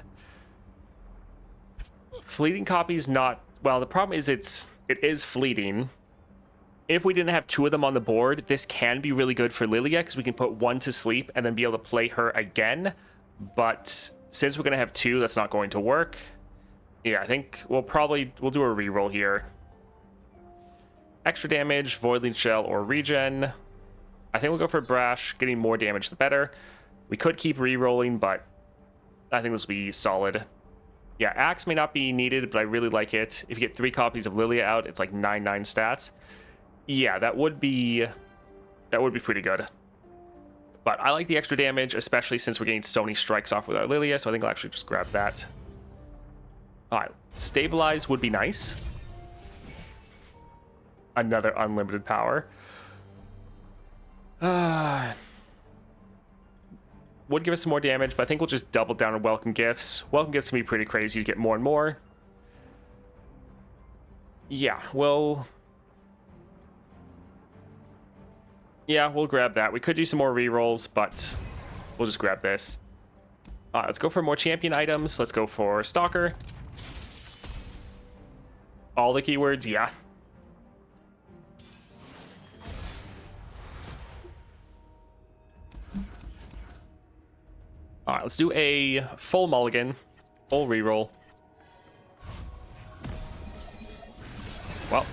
Speaker 1: Fleeting copy is not... Well, the problem is it is fleeting. If we didn't have 2 of them on the board, this can be really good for Lillia, because we can put 1 to sleep and then be able to play her again. But since we're going to have 2, that's not going to work. Yeah, I think we'll do a reroll here. Extra damage, Voidling Shell, or regen. I think we'll go for Brash. Getting more damage, the better. We could keep rerolling, but I think this will be solid. Yeah, Axe may not be needed, but I really like it. If you get 3 copies of Lillia out, it's like 9/9 stats. Yeah, that would be pretty good. But I like the extra damage, especially since we're getting so many strikes off with our Lillia, so I think I'll actually just grab that. Alright, Stabilize would be nice. Another unlimited power. Would give us some more damage, but I think we'll just double down on Welcome Gifts. Welcome Gifts can be pretty crazy. You get more and more. Yeah, we'll grab that. We could do some more rerolls, but we'll just grab this. Let's go for more champion items. Let's go for Stalker. All the keywords, yeah. Alright, let's do a full mulligan, full reroll. Well,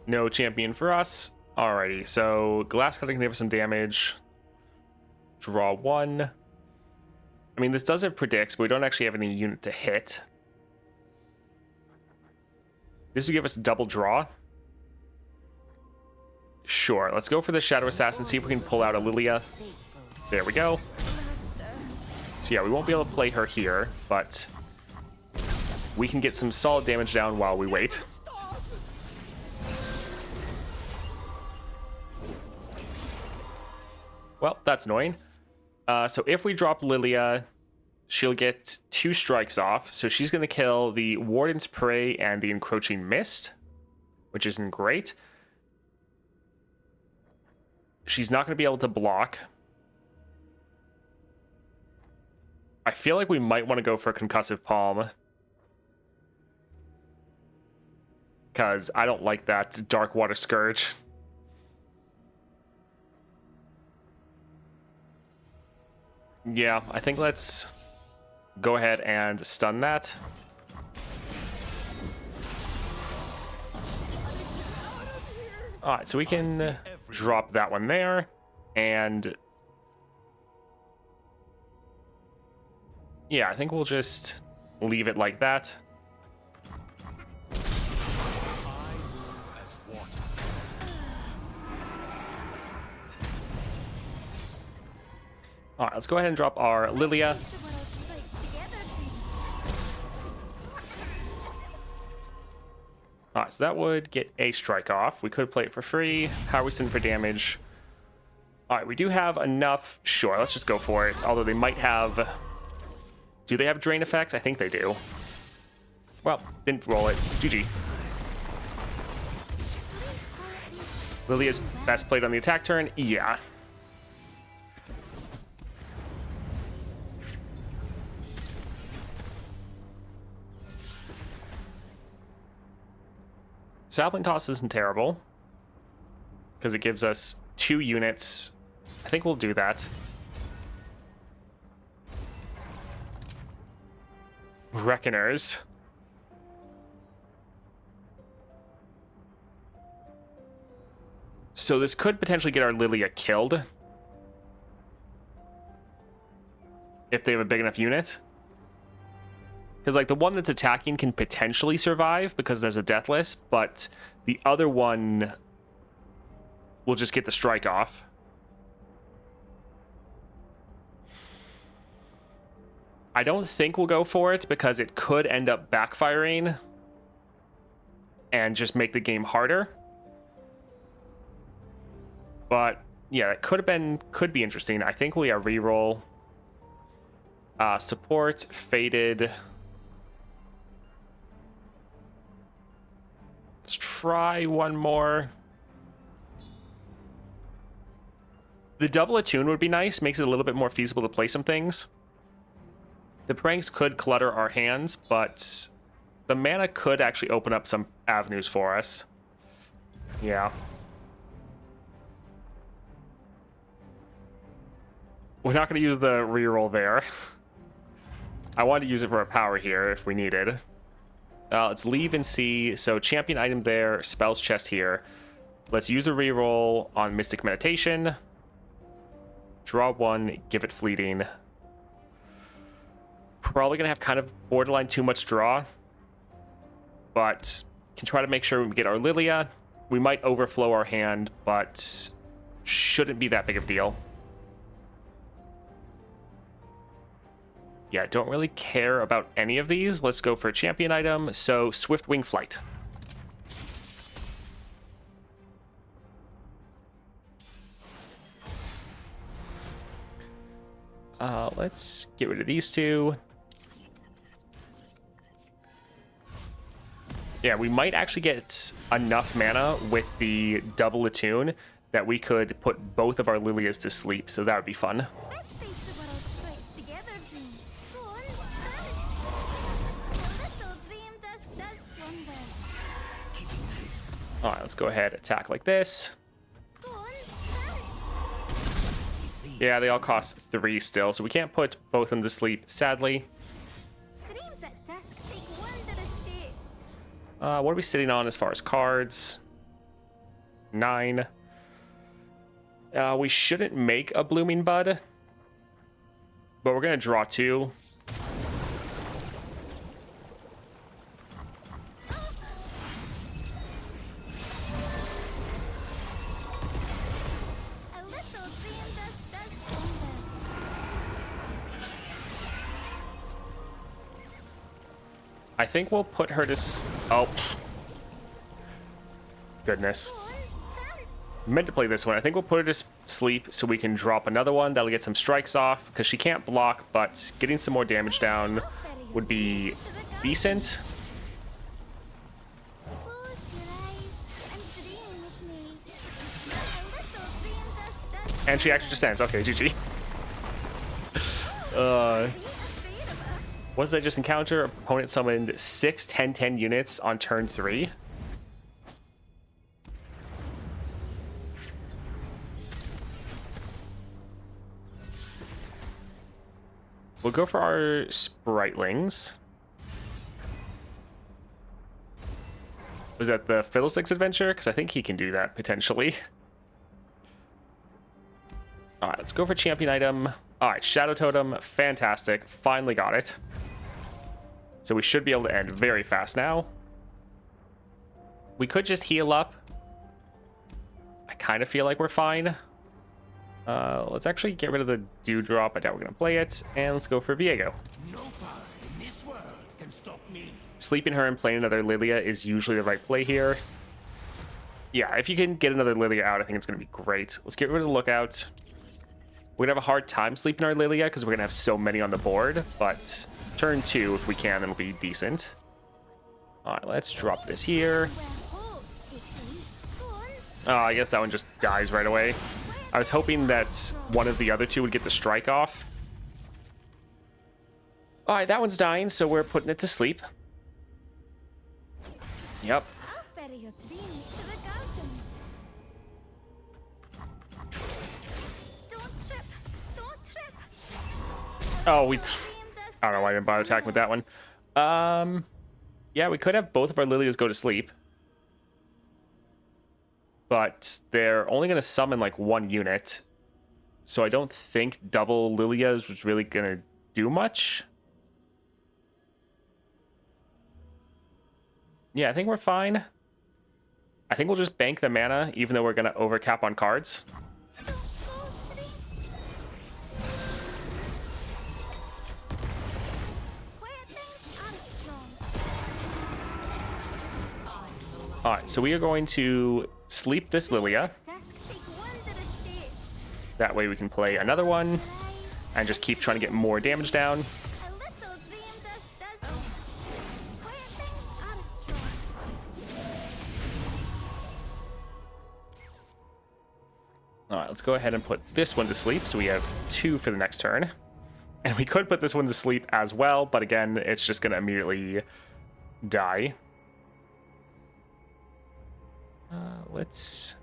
Speaker 1: no champion for us. Alrighty, so Glass Cutting can give us some damage. Draw 1. I mean, this does have predicts, but we don't actually have any unit to hit. This will give us double draw. Sure, let's go for the Shadow Assassin, see if we can pull out a Lillia. There we go. So yeah, we won't be able to play her here, but we can get some solid damage down while we wait. Well, that's annoying. So if we drop Lillia, she'll get 2 strikes off. So she's going to kill the Warden's Prey and the Encroaching Mist, which isn't great. She's not going to be able to block. I feel like we might want to go for Concussive Palm, because I don't like that Dark Water Scourge. Yeah, I think let's go ahead and stun that. All right, so we can drop that one there, and yeah, I think we'll just leave it like that. All right, let's go ahead and drop our Lillia.
Speaker 4: The world strikes together, dream.
Speaker 1: All right, so that would get a strike off. We could play it for free. How are we sitting for damage? All right, we do have enough. Sure, let's just go for it. Although they might have... Do they have drain effects? I think they do. Well, didn't roll it. GG. Lillia's best played on the attack turn? Yeah. Sapling Toss isn't terrible, because it gives us 2 units. I think we'll do that. Reckoners. So this could potentially get our Lillia killed, if they have a big enough unit. Because, like, the one that's attacking can potentially survive because there's a deathless, but the other one will just get the strike off. I don't think we'll go for it because it could end up backfiring and just make the game harder. But, yeah, it could be interesting. I think we have reroll. Support, faded... Let's try one more. The double attune would be nice. Makes it a little bit more feasible to play some things. The pranks could clutter our hands, but the mana could actually open up some avenues for us. Yeah. We're not going to use the reroll there. I wanted to use it for a power here if we needed. Let's leave and see. So champion item there, spells chest here. Let's use a reroll on Mystic Meditation. Draw 1, give it fleeting. Probably going to have kind of borderline too much draw. But can try to make sure we get our Lillia. We might overflow our hand, but shouldn't be that big of a deal. Yeah, don't really care about any of these. Let's go for a champion item. So, Swift Wing Flight. Let's get rid of these 2. Yeah, we might actually get enough mana with the double attune that we could put both of our Lillias to sleep, so that would be fun.
Speaker 4: Let's face the world strikes together, dream. Go on, a little dream does wonders.
Speaker 1: Alright, let's go ahead, attack like this.
Speaker 4: Go on,
Speaker 1: Yeah, they all cost 3 still, so we can't put both of them to sleep, sadly.
Speaker 4: dreams at dusk take wondrous shapes.
Speaker 1: What are we sitting on as far as cards? 9. We shouldn't make a Blooming Bud, but we're going to draw 2.
Speaker 4: A little dream does wonders.
Speaker 1: I think we'll put her to... Oh. Goodness.
Speaker 4: Go on, dance.
Speaker 1: Meant to play this one. I think we'll put her to sleep so we can drop another one. That'll get some strikes off, because she can't block, but getting some more damage down would be decent.
Speaker 4: Close your eyes and dream with me. A little dream does
Speaker 1: And she actually just ends. Okay, GG.
Speaker 4: Are you afraid of us?
Speaker 1: What did I just encounter? Opponent summoned 6 10-10 units on turn 3. We'll go for our Spritelings. Was that the Fiddlesticks adventure? Because I think he can do that, potentially. Alright, let's go for champion item. Alright, Shadow Totem. Fantastic. Finally got it. So we should be able to end very fast now. We could just heal up. I kind of feel like we're fine. Let's actually get rid of the Dewdrop. I doubt we're going to play it. And let's go for Viego.
Speaker 5: No power in this world can stop me.
Speaker 1: Sleeping her and playing another Lillia is usually the right play here. Yeah, if you can get another Lillia out, I think it's going to be great. Let's get rid of the Lookout. We're going to have a hard time sleeping our Lillia because we're going to have so many on the board. But turn 2, if we can, it'll be decent. All right, let's drop this here. Oh, I guess that one just dies right away. I was hoping that one of the other two would get the strike off. All right, that one's dying, so we're putting it to sleep. Yep.
Speaker 4: I'll ferry your dreams to the garden. Don't trip. Don't trip.
Speaker 1: Oh, I don't know why I didn't bother attacking with that one. Yeah, we could have both of our Lilias go to sleep. But they're only going to summon like one unit. So I don't think double Lilias was really going to do much. Yeah, I think we're fine. I think we'll just bank the mana, even though we're going to overcap on cards. Alright, so we are going to sleep this Lillia. That way we can play another one and just keep trying to get more damage down. Alright, let's go ahead and put this one to sleep, so we have 2 for the next turn. And we could put this one to sleep as well, but again, it's just going to immediately die. Let's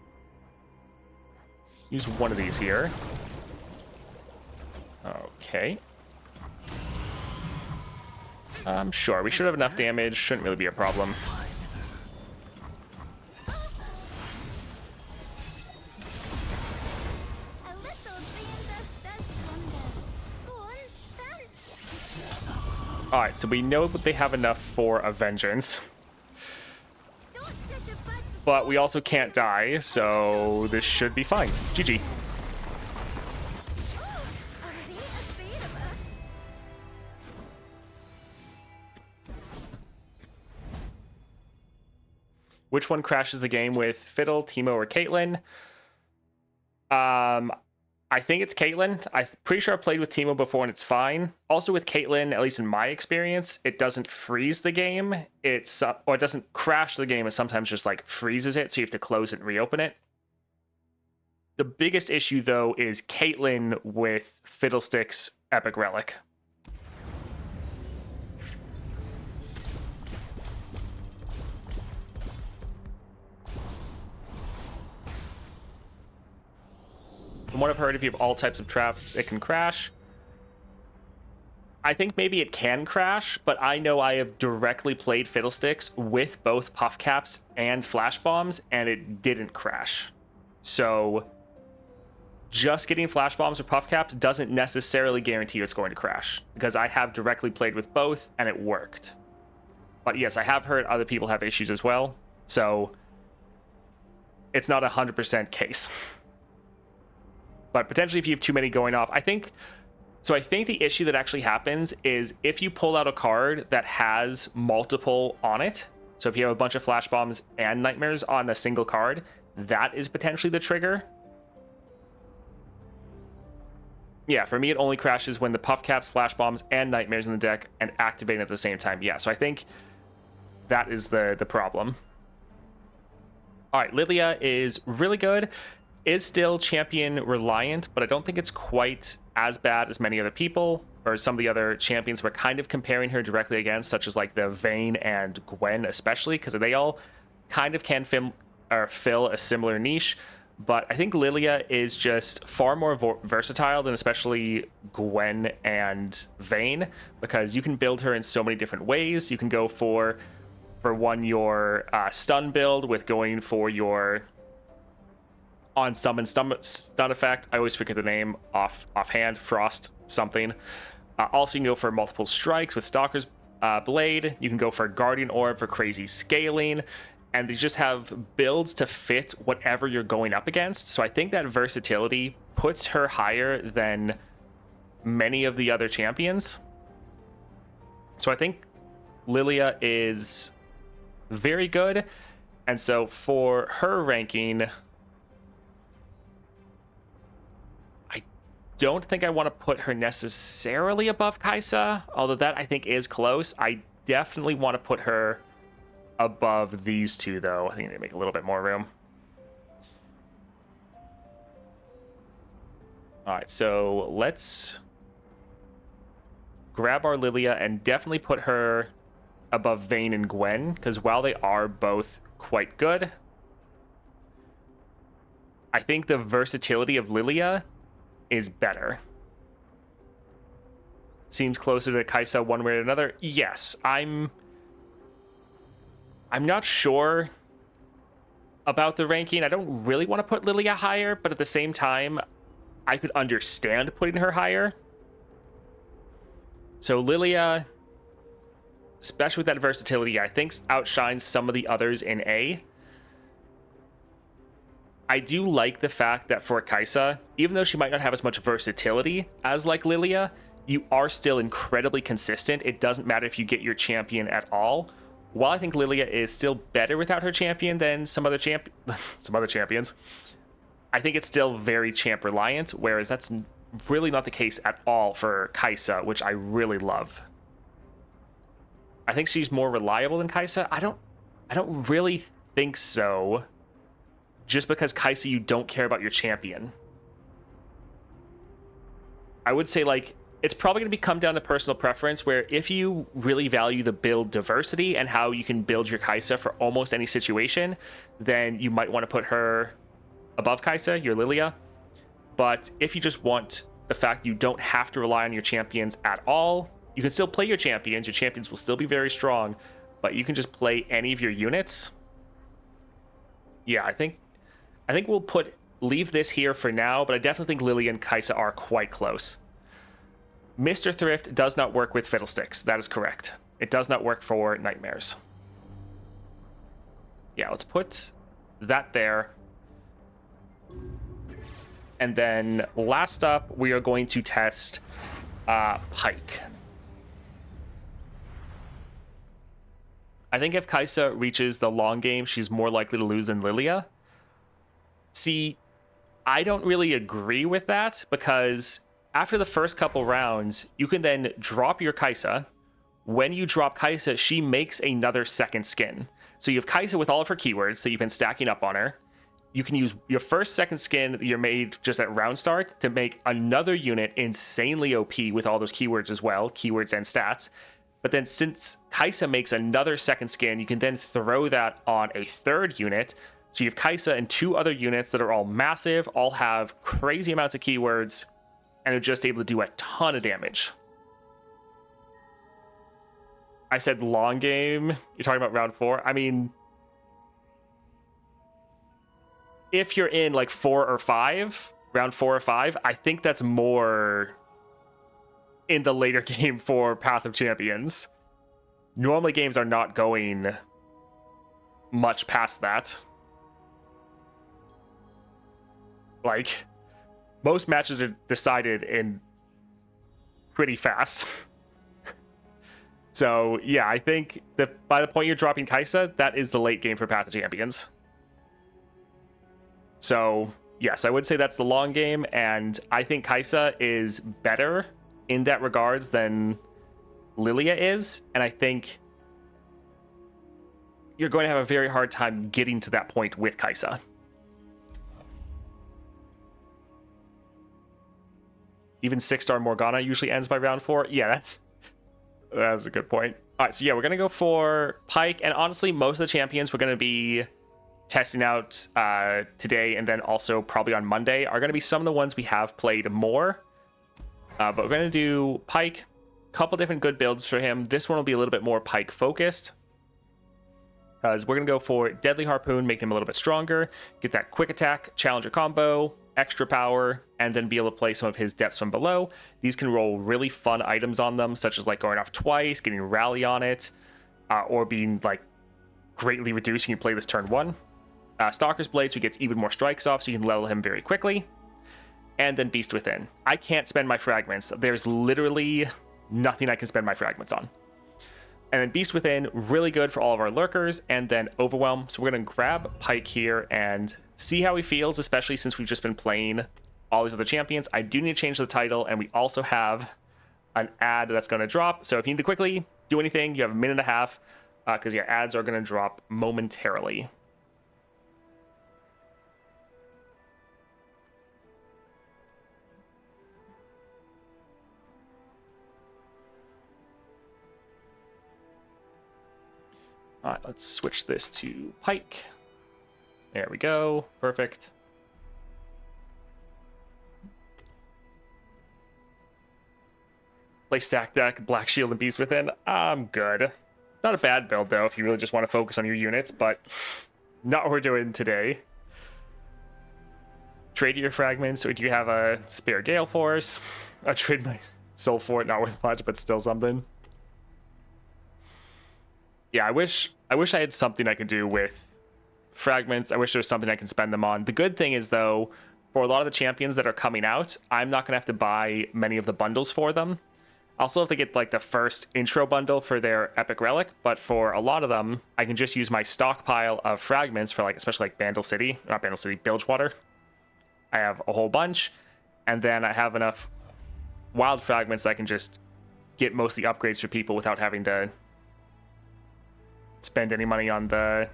Speaker 1: use one of these here. Okay. Sure, we should have enough damage. Shouldn't really be a problem. Alright, so we know that they have enough for a vengeance. But we also can't die, so this should be fine. GG. Which one crashes the game with Fiddle, Teemo, or Caitlyn? I think it's Caitlyn. I'm pretty sure I played with Teemo before and it's fine. Also with Caitlyn, at least in my experience, it doesn't freeze the game. Or it doesn't crash the game. It sometimes just like freezes it, so you have to close it and reopen it. The biggest issue though is Caitlyn with Fiddlesticks Epic Relic. From what I've heard, if you have all types of traps, it can crash. I think maybe it can crash, but I know I have directly played Fiddlesticks with both puff caps and flash bombs, and it didn't crash. So just getting flash bombs or puff caps doesn't necessarily guarantee it's going to crash, because I have directly played with both, and it worked. But yes, I have heard other people have issues as well, so it's not a 100% case. But potentially if you have too many going off, I think the issue that actually happens is if you pull out a card that has multiple on it, so if you have a bunch of flash bombs and nightmares on a single card, that is potentially the trigger. Yeah, for me it only crashes when the puff caps, flash bombs, and nightmares in the deck and activate at the same time. Yeah, so I think that is the problem. All right, Lillia is really good. Is still champion reliant, but I don't think it's quite as bad as many other people or some of the other champions we're kind of comparing her directly against, such as like the Vayne and Gwen especially, because they all kind of can fill a similar niche. But I think Lillia is just far more versatile than especially Gwen and Vayne, because you can build her in so many different ways. You can go for for one, your stun build with going for your on summon stun effect. I always forget the name offhand. Frost something. Also, you can go for multiple strikes with Stalker's Blade. You can go for Guardian Orb for crazy scaling. And they just have builds to fit whatever you're going up against. So I think that versatility puts her higher than many of the other champions. So I think Lillia is very good. And so for her ranking, I don't think I want to put her necessarily above Kai'Sa, although that I think is close. I definitely want to put her above these two, though. I think they make a little bit more room. All right, so let's grab our Lillia and definitely put her above Vayne and Gwen, because while they are both quite good, I think the versatility of Lillia is better. Seems closer to Kai'Sa one way or another. Yes, I'm not sure about the ranking. I don't really want to put Lillia higher, but at the same time, I could understand putting her higher. So Lillia, especially with that versatility, I think outshines some of the others in A. I do like the fact that for Kai'Sa, even though she might not have as much versatility as like Lillia, you are still incredibly consistent. It doesn't matter if you get your champion at all. While I think Lillia is still better without her champion than some other champions, I think it's still very champ reliant, whereas that's really not the case at all for Kai'Sa, which I really love. I think she's more reliable than Kai'Sa. I don't really think so. Just because Kai'Sa, you don't care about your champion. I would say like it's probably going to come down to personal preference, where if you really value the build diversity and how you can build your Kai'Sa for almost any situation, then you might want to put her above Kai'Sa, your Lillia. But if you just want the fact you don't have to rely on your champions at all, you can still play your champions. Your champions will still be very strong, but you can just play any of your units. Yeah, I think we'll leave this here for now, but I definitely think Lillia and Kai'Sa are quite close. Mr. Thrift does not work with Fiddlesticks. That is correct. It does not work for Nightmares. Yeah, let's put that there. And then last up, we are going to test Pyke. I think if Kai'Sa reaches the long game, she's more likely to lose than Lillia. See, I don't really agree with that, because after the first couple rounds, you can then drop your Kai'Sa. When you drop Kai'Sa, she makes another second skin. So you have Kai'Sa with all of her keywords that you've been stacking up on her. You can use your first second skin that you're made just at round start to make another unit insanely OP with all those keywords as well, keywords and stats. But then since Kai'Sa makes another second skin, you can then throw that on a third unit. So you have Kai'Sa and two other units that are all massive, all have crazy amounts of keywords, and are just able to do a ton of damage. I said long game. You're talking about round 4? I mean, if you're in like 4 or 5, round 4 or 5, I think that's more in the later game for Path of Champions. Normally games are not going much past that. Like, most matches are decided in pretty fast. So, yeah, I think that by the point you're dropping Kai'Sa, that is the late game for Path of Champions. So, yes, I would say that's the long game, and I think Kai'Sa is better in that regards than Lillia is, and I think you're going to have a very hard time getting to that point with Kai'Sa. Even 6-star Morgana usually ends by round 4. Yeah, that's a good point. All right, so yeah, we're going to go for Pyke, and honestly, most of the champions we're going to be testing out today, and then also probably on Monday, are going to be some of the ones we have played more. But we're going to do Pyke, a couple different good builds for him. This one will be a little bit more Pyke focused. Because we're going to go for Deadly Harpoon, make him a little bit stronger, get that quick attack, challenger combo, extra power, and then be able to play some of his depths from below. These can roll really fun items on them, such as like going off twice, getting rally on it, or being like greatly reduced. You can play this turn 1. Stalker's Blade, so he gets even more strikes off, so you can level him very quickly. And then Beast Within. I can't spend my fragments. There's literally nothing I can spend my fragments on. And then Beast Within, really good for all of our lurkers, and then Overwhelm. So we're going to grab Pyke here and see how he feels, especially since we've just been playing all these other champions. I do need to change the title, and we also have an ad that's going to drop. So if you need to quickly do anything, you have a minute and a half, because your ads are going to drop momentarily. All right, let's switch this to Pyke. There we go. Perfect. Play stack deck, Black Shield and Beast Within. I'm good. Not a bad build, though, if you really just want to focus on your units, but not what we're doing today. Trade your fragments, or do you have a spare Gale Force? I trade my soul for it, not worth much, but still something. Yeah, I wish I had something I could do with fragments. I wish there was something I can spend them on. The good thing is, though, for a lot of the champions that are coming out, I'm not going to have to buy many of the bundles for them. I'll still have to get like the first intro bundle for their Epic Relic, but for a lot of them, I can just use my stockpile of fragments for like, especially like Bilgewater. I have a whole bunch, and then I have enough wild fragments that I can just get most of the upgrades for people without having to spend any money on the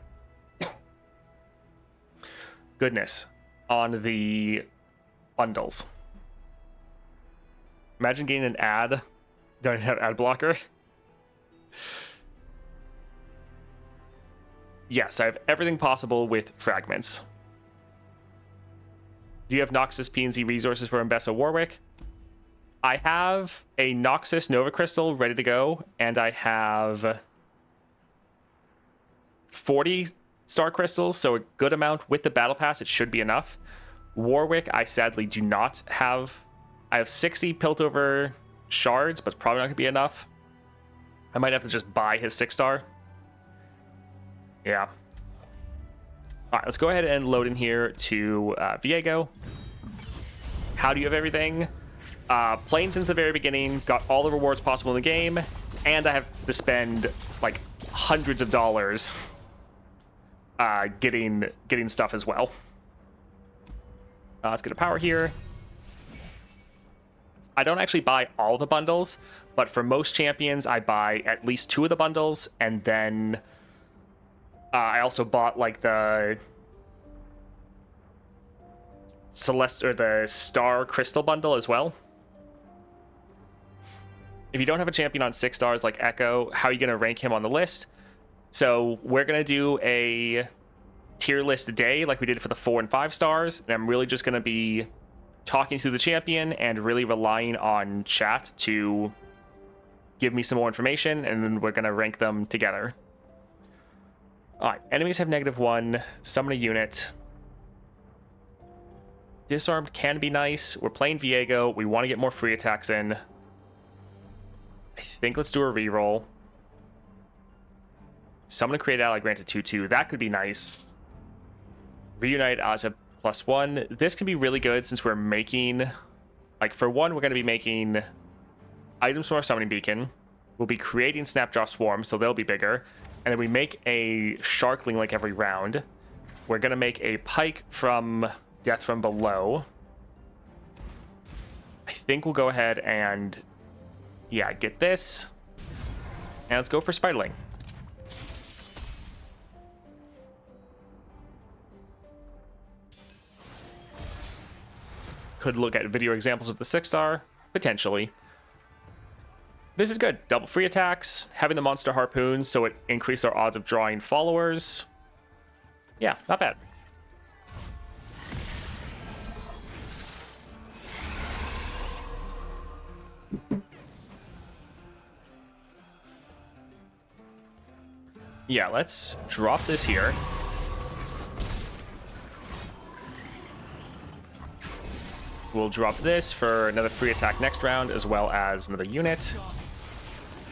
Speaker 1: on the bundles. Imagine getting an ad. Don't have ad blocker. Yes, I have everything possible with fragments. Do you have Noxus PNZ resources for Mbessa Warwick? I have a Noxus Nova Crystal ready to go, and I have 40 star crystals, so a good amount with the battle pass. It should be enough. Warwick, I sadly do not have. I have 60 Piltover shards, but it's probably not gonna be enough. I might have to just buy his 6-star. Yeah. All right, let's go ahead and load in here to Viego. How do you have everything? Playing since the very beginning, got all the rewards possible in the game, and I have to spend like hundreds of dollars getting stuff as well. Let's get a power here. I don't actually buy all the bundles, but for most champions, I buy at least 2 of the bundles, and then I also bought like the Celeste or the Star Crystal bundle as well. If you don't have a champion on 6 stars like Echo, how are you going to rank him on the list? So we're going to do a tier list day like we did for the 4 and 5 stars, and I'm really just going to be talking to the champion and really relying on chat to give me some more information, and then we're going to rank them together. All right, enemies have -1, summon a unit. Disarmed can be nice. We're playing Viego. We want to get more free attacks in. I think let's do a reroll. Summon a create ally granted 2/2. That could be nice. Reunite allies have +1. This can be really good since we're making, like, for one, we're going to be making items from our summoning beacon. We'll be creating Snapjaw Swarms, so they'll be bigger. And then we make a Sharkling like every round. We're going to make a Pyke from Death from Below. I think we'll go ahead and, yeah, get this. And let's go for Spiderling. Could look at video examples of the 6-star, potentially. This is good. Double free attacks, having the monster harpoons so it increases our odds of drawing followers. Yeah, not bad. Yeah, let's drop this here. We'll drop this for another free attack next round, as well as another unit.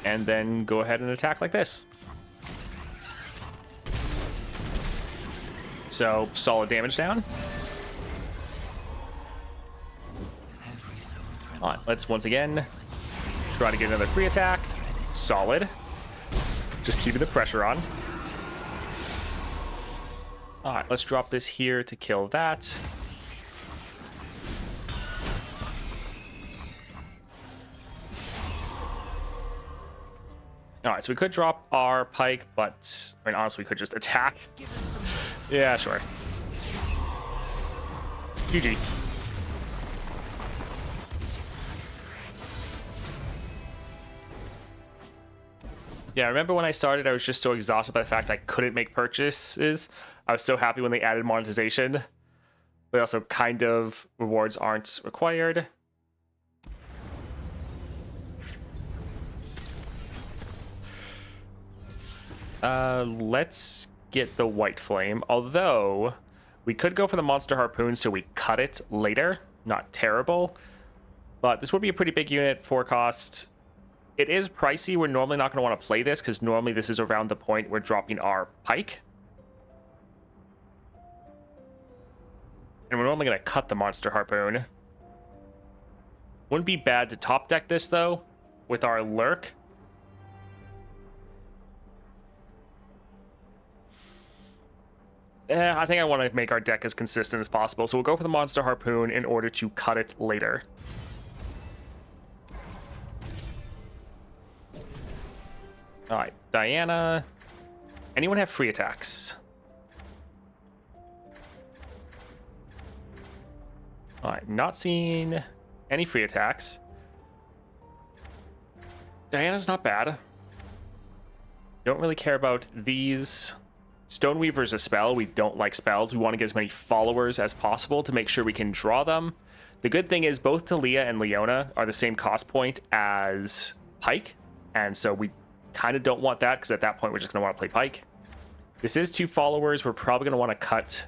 Speaker 1: And then go ahead and attack like this. So, solid damage down. Alright, let's once again try to get another free attack. Solid. Just keeping the pressure on. Alright, let's drop this here to kill that. Alright, so we could drop our pike, but I mean, honestly, we could just attack. Yeah, sure. GG. Yeah, I remember when I started, I was just so exhausted by the fact I couldn't make purchases. I was so happy when they added monetization. But also, kind of, rewards aren't required. Let's get the white flame. Although, we could go for the monster harpoon so we cut it later. Not terrible. But this would be a pretty big unit for cost. It is pricey. We're normally not going to want to play this because normally this is around the point we're dropping our pike. And we're normally going to cut the monster harpoon. Wouldn't be bad to top deck this, though, with our lurk. I think I want to make our deck as consistent as possible, so we'll go for the monster harpoon in order to cut it later. Alright, Diana. Anyone have free attacks? Alright, not seeing any free attacks. Diana's not bad. Don't really care about these. Stoneweaver's a spell. We don't like spells. We want to get as many followers as possible to make sure we can draw them. The good thing is both Lillia and Leona are the same cost point as Pyke, and so we kind of don't want that because at that point we're just going to want to play Pyke. This is 2 followers. We're probably going to want to cut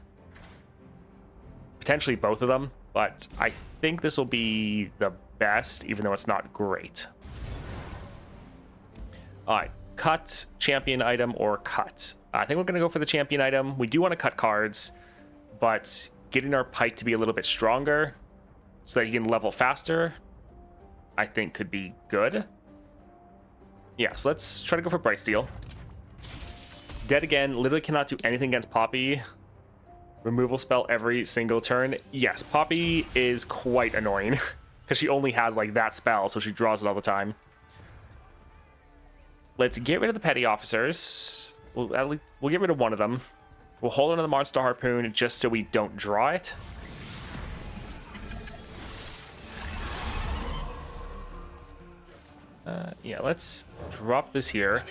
Speaker 1: potentially both of them, but I think this will be the best, even though it's not great. All right, cut, champion item, or cut. I think we're going to go for the champion item. We do want to cut cards, but getting our Pyke to be a little bit stronger so that he can level faster, I think could be good. Yeah, so let's try to go for Bright Steel. Dead again, literally cannot do anything against Poppy. Removal spell every single turn. Yes, Poppy is quite annoying because she only has like that spell, so she draws it all the time. Let's get rid of the petty officers. We'll get rid of one of them. We'll hold on to the monster harpoon just so we don't draw it. Yeah, let's drop this here.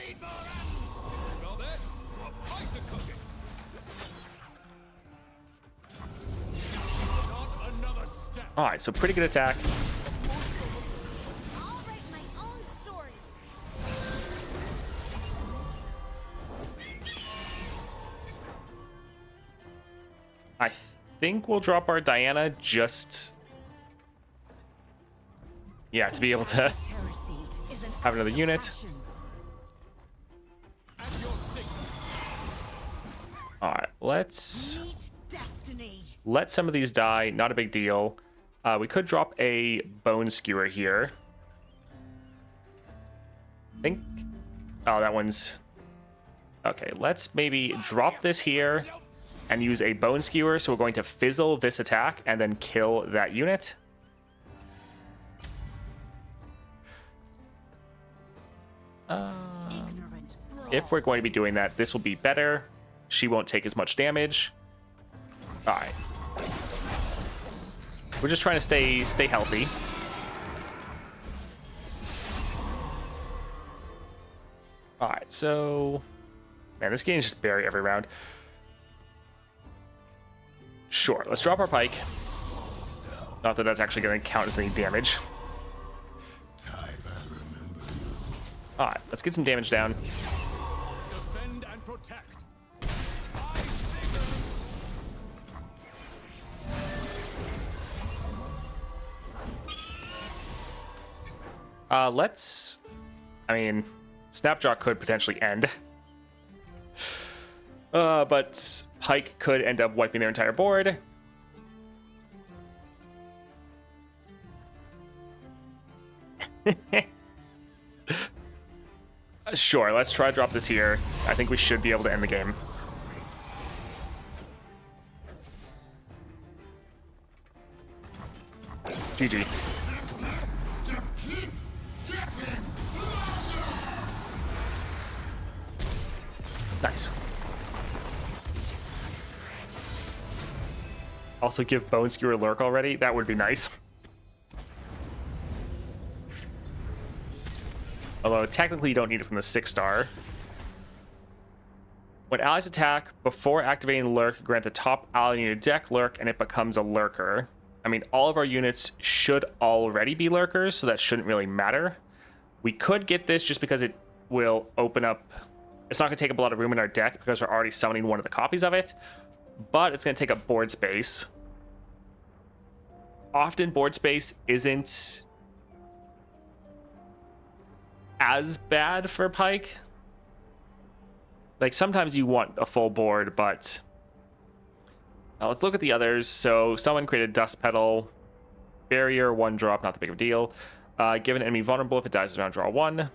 Speaker 1: All right, so pretty good attack.
Speaker 4: I'll write my own story.
Speaker 1: I think we'll drop our Diana just... yeah, to be able to have another unit. Alright, let's let some of these die. Not a big deal. We could drop a bone skewer here. I think... oh, that one's... okay, let's maybe drop this here and use a bone skewer. So we're going to fizzle this attack and then kill that unit. If we're going to be doing that, this will be better. She won't take as much damage. All right. We're just trying to stay healthy. All right, so... man, this game is just bury every round. Sure, let's drop our Pyke. Not that that's actually going to count as any damage. Alright, let's get some damage down.
Speaker 3: Defend and
Speaker 1: Let's... I mean, Snapjaw could potentially end. But Pyke could end up wiping their entire board. Sure, let's try to drop this here. I think we should be able to end the game. GG. Nice. Also give Bone Skewer a lurk already? That would be nice. Although technically you don't need it from the 6-star. When allies attack, before activating lurk, grant the top ally in your deck lurk and it becomes a lurker. I mean, all of our units should already be lurkers, so that shouldn't really matter. We could get this just because it will open up... It's not going to take up a lot of room in our deck because we're already summoning one of the copies of it, but it's going to take up board space. Often board space isn't as bad for Pyke. Like, sometimes you want a full board, but... let's look at the others. So, someone created Dust Petal. Barrier, 1 drop, not that big of a deal. Give an enemy vulnerable if it dies around draw 1.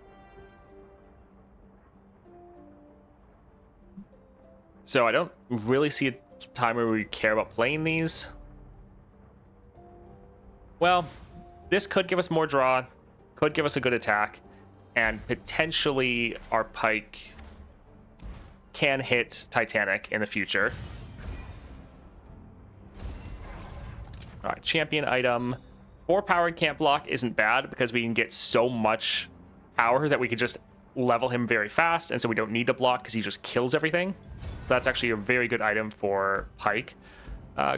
Speaker 1: So, I don't really see a time where we care about playing these. Well, this could give us more draw, could give us a good attack, and potentially our Pyke can hit Titanic in the future. All right, champion item. 4 powered can't block isn't bad because we can get so much power that we could just level him very fast, and so we don't need to block because he just kills everything. So that's actually a very good item for Pyke.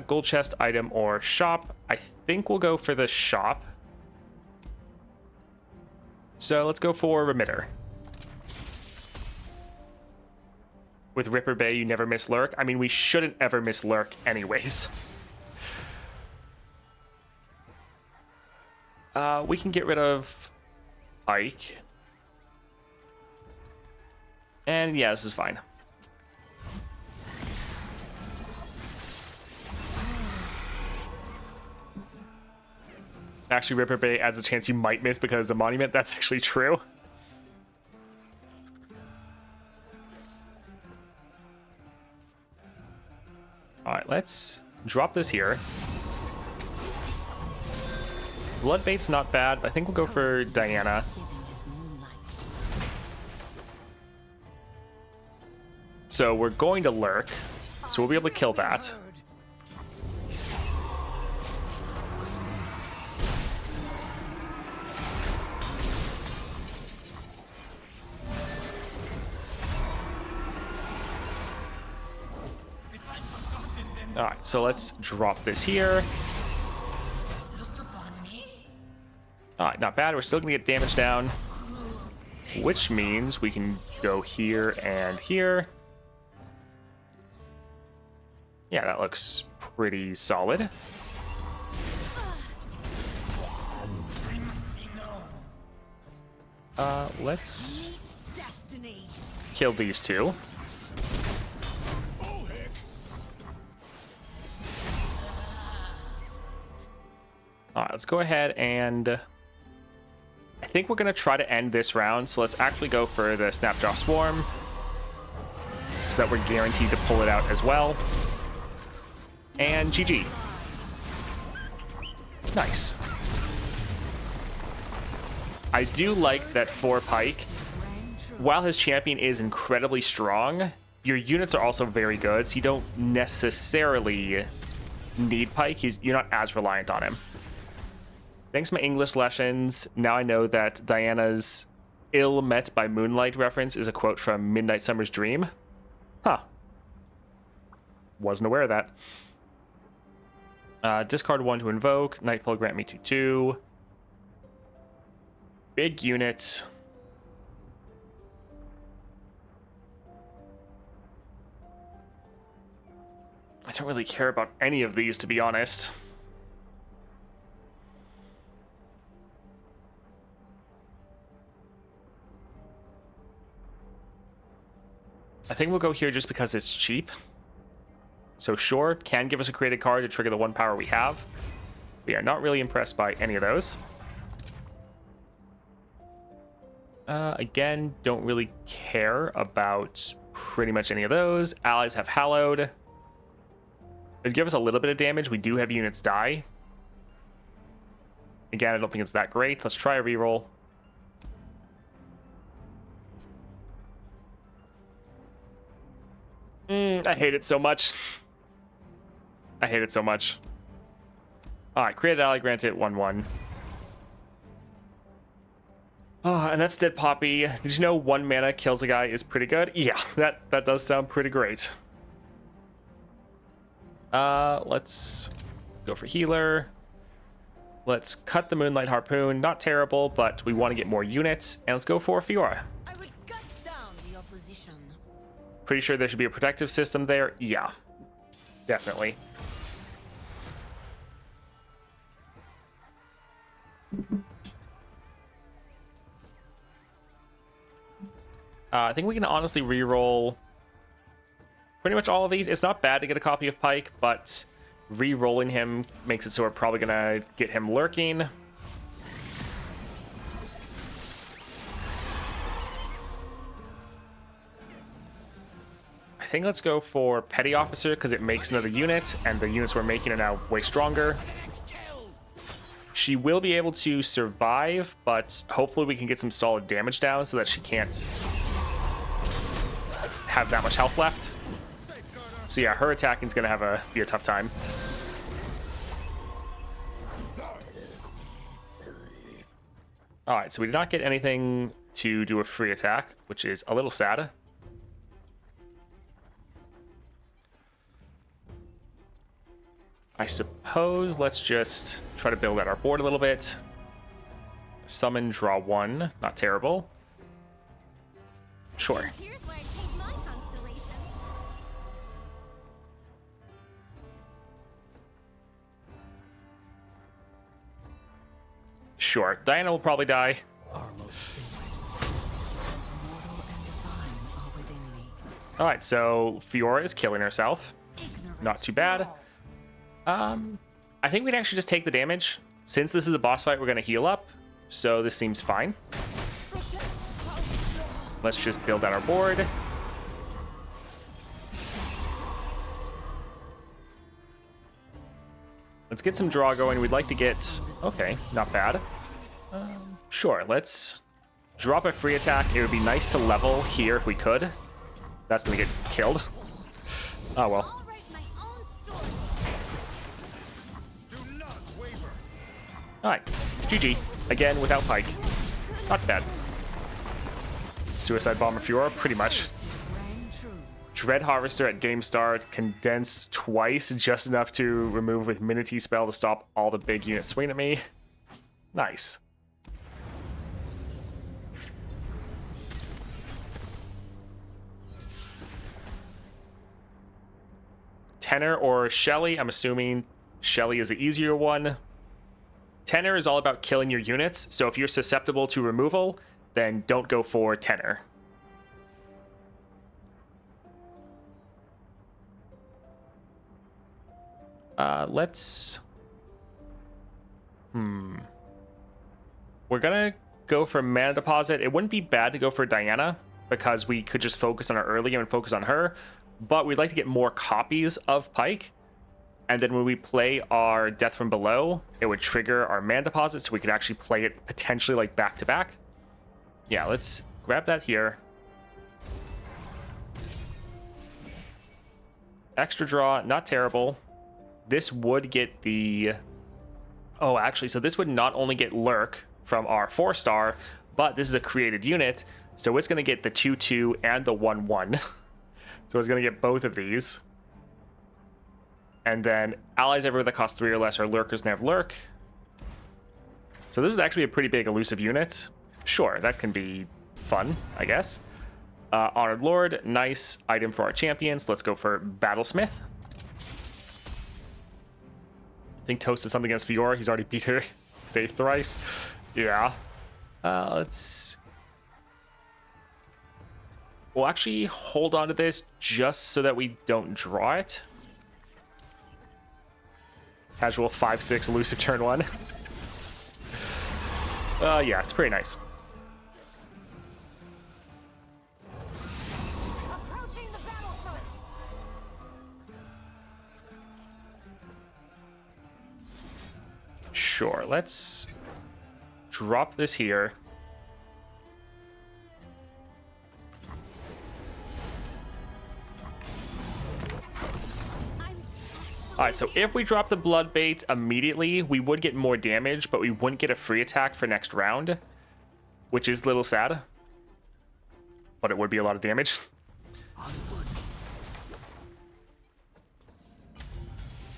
Speaker 1: Gold chest item or shop. I think we'll go for the shop. So let's go for Remitter. With Ripper Bay, you never miss lurk. I mean, we shouldn't ever miss lurk anyways. We can get rid of Pyke. And yeah, this is fine. Actually, Ripper Bay adds a chance you might miss because of the monument. That's actually true. All right, let's drop this here. Bloodbait's not bad, but I think we'll go for Diana. So we're going to lurk, so we'll be able to kill that. All right, so let's drop this here. All right, not bad. We're still gonna get damage down, which means we can go here and here. Yeah, that looks pretty solid. Let's kill these two. All right, let's go ahead and I think we're going to try to end this round. So let's actually go for the Snapjaw Swarm so that we're guaranteed to pull it out as well. And GG. Nice. I do like that for Pyke, while his champion is incredibly strong, your units are also very good, so you don't necessarily need Pyke. You're not as reliant on him. Thanks to my English lessons, now I know that Diana's "ill met by moonlight" reference is a quote from Midnight Summer's Dream. Huh. Wasn't aware of that. Discard 1 to invoke. Nightfall grant me 2/2. Big unit. I don't really care about any of these, to be honest. I think we'll go here just because it's cheap. So sure, can give us a created card to trigger the 1 power we have. We are not really impressed by any of those. Again, don't really care about pretty much any of those. Allies have Hallowed. It'd give us a little bit of damage. We do have units die. Again, I don't think it's that great. Let's try a reroll. I hate it so much. I hate it so much. Alright, created ally, grant it 1/1. Oh, and that's Dead Poppy. Did you know 1 mana kills a guy is pretty good? Yeah, that does sound pretty great. Let's go for healer. Let's cut the Moonlight Harpoon. Not terrible, but we want to get more units. And let's go for Fiora.
Speaker 2: I would cut down the opposition.
Speaker 1: Pretty sure there should be a protective system there. Yeah, definitely. I think we can honestly reroll pretty much all of these. It's not bad to get a copy of Pyke, but re-rolling him makes it so we're probably gonna get him lurking. I think let's go for Petty Officer because it makes another unit, and the units we're making are now way stronger. She will be able to survive, but hopefully we can get some solid damage down so that she can't have that much health left. So yeah, her attacking is going to be a tough time. Alright, so we did not get anything to do a free attack, which is a little sad. I suppose let's just try to build out our board a little bit. Summon, draw 1. Not terrible. Sure.
Speaker 4: Here's where I take my constellation.
Speaker 1: Sure. Diana will probably die. Alright, so Fiora is killing herself. Not too bad. I think we'd actually just take the damage. Since this is a boss fight, we're going to heal up. So this seems fine. Let's just build out our board. Let's get some draw going. We'd like to get... Okay, not bad. Sure, let's drop a free attack. It would be nice to level here if we could. That's going to get killed. Oh, well.
Speaker 4: I'll write my own story.
Speaker 3: Do not waver.
Speaker 1: Alright, GG. Again, without Pyke. Not bad. Suicide Bomber Fiora, pretty much. Dread Harvester at game start, condensed twice, just enough to remove with Minity spell to stop all the big units swinging at me. Nice. Tenor or Shelly? I'm assuming Shelly is the easier one. Tenor is all about killing your units, so if you're susceptible to removal, then don't go for Tenor. Let's... We're gonna go for Mana Deposit. It wouldn't be bad to go for Diana, because we could just focus on our early game and focus on her, but we'd like to get more copies of Pyke, and then when we play our Death from Below, it would trigger our Mana Deposit, so we could actually play it potentially like back-to-back. Yeah, let's grab that here. Extra draw, not terrible. This would get the... Oh, actually, so this would not only get Lurk from our 4-star, but this is a created unit, so it's going to get the 2/2 and the 1/1. So it's going to get both of these. And then allies everywhere that cost 3 or less are lurkers and have lurk. So this is actually a pretty big elusive unit. Sure, that can be fun, I guess. Honored Lord, nice item for our champions. Let's go for Battlesmith. I think Toast is something against Fiora. He's already beat her faith thrice. Yeah. Let's... We'll actually hold on to this just so that we don't draw it. Casual 5/6 elusive turn 1. Yeah, it's pretty nice.
Speaker 4: Approaching the battlefront.
Speaker 1: Sure, let's drop this here. Alright, so if we drop the blood bait immediately, we would get more damage, but we wouldn't get a free attack for next round, which is a little sad. But it would be a lot of damage.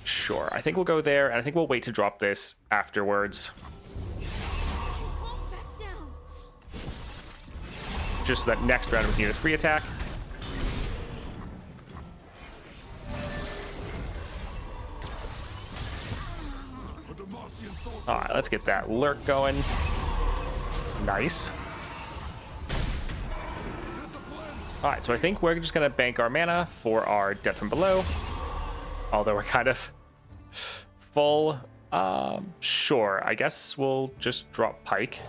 Speaker 1: Sure, I think we'll go there, and I think we'll wait to drop this afterwards.
Speaker 4: Won't back down.
Speaker 1: Just so that next round we need a free attack. Alright, let's get that lurk going. Nice. Alright, so I think we're just going to bank our mana for our Death from Below. Although we're kind of full. Sure, I guess we'll just drop Pyke.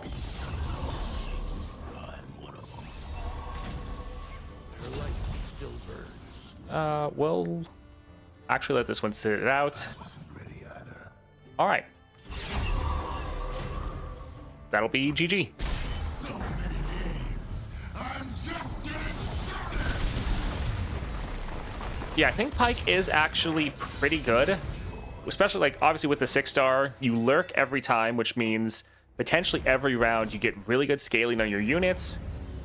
Speaker 1: We'll actually let this one sit it out. Alright. That'll be GG. Yeah, I think Pyke is actually pretty good. Especially, like, obviously with the 6-star, you lurk every time, which means potentially every round you get really good scaling on your units.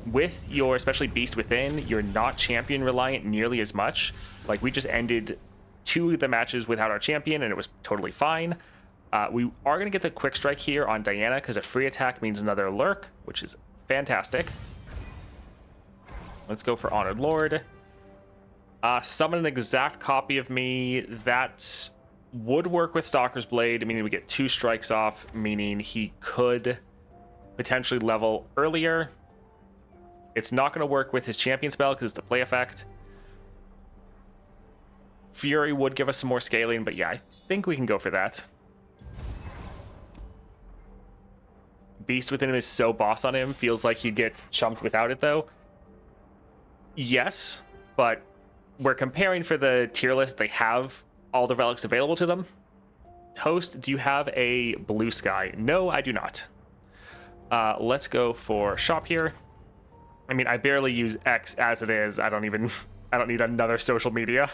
Speaker 1: With your, especially Beast Within, you're not champion reliant nearly as much. Like, we just ended 2 of the matches without our champion, and it was totally fine. We are going to get the quick strike here on Diana because a free attack means another lurk, which is fantastic. Let's go for Honored Lord. Summon an exact copy of me. That would work with Stalker's Blade, meaning we get 2 strikes off, meaning he could potentially level earlier. It's not going to work with his champion spell because it's a play effect. Fury would give us some more scaling, but yeah, I think we can go for that. Beast Within him is so boss on him, feels like he'd get chumped without it though. Yes, but we're comparing for the tier list, they have all the relics available to them. Toast, do you have a blue sky? No, I do not. Let's go for shop here. I mean, I barely use X as it is. I don't need another social media.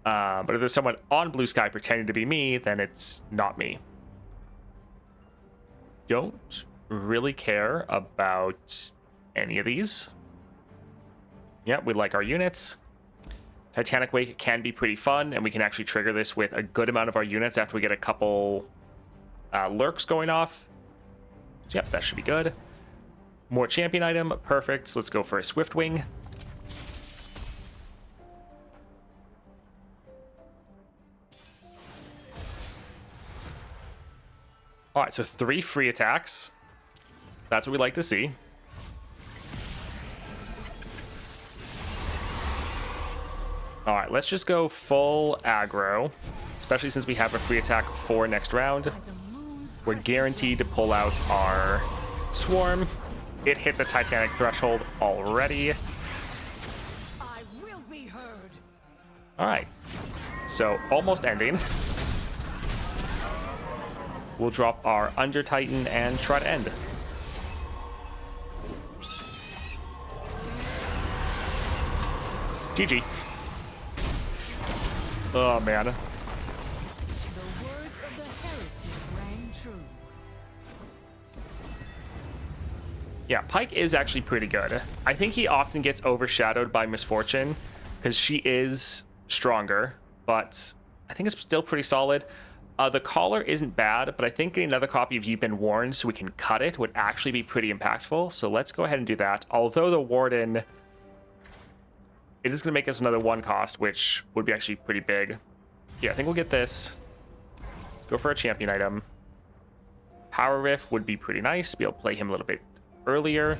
Speaker 1: But if there's someone on blue sky pretending to be me, then it's not me. Don't really care about any of these. Yeah, we like our units. Titanic Wake can be pretty fun, and we can actually trigger this with a good amount of our units after we get a couple lurks going off. So, yep, that should be good. More champion item, perfect. So let's go for a Swift Wing. All right, so 3 free attacks. That's what we like to see. All right, let's just go full aggro, especially since we have a free attack for next round. We're guaranteed to pull out our Swarm. It hit the Titanic threshold already.
Speaker 2: I will be heard.
Speaker 1: All right, so almost ending. We'll drop our Under Titan and try to end. GG. Oh, man.
Speaker 2: The words of the heritage rang true.
Speaker 1: Yeah, Pyke is actually pretty good. I think he often gets overshadowed by Misfortune because she is stronger, but I think it's still pretty solid. The collar isn't bad, but I think getting another copy of You've Been Warned so we can cut it would actually be pretty impactful. So let's go ahead and do that. Although the Warden, it is going to make us another 1 cost, which would be actually pretty big. Yeah, I think we'll get this. Let's go for a champion item. Power Riff would be pretty nice. Be able to play him a little bit earlier.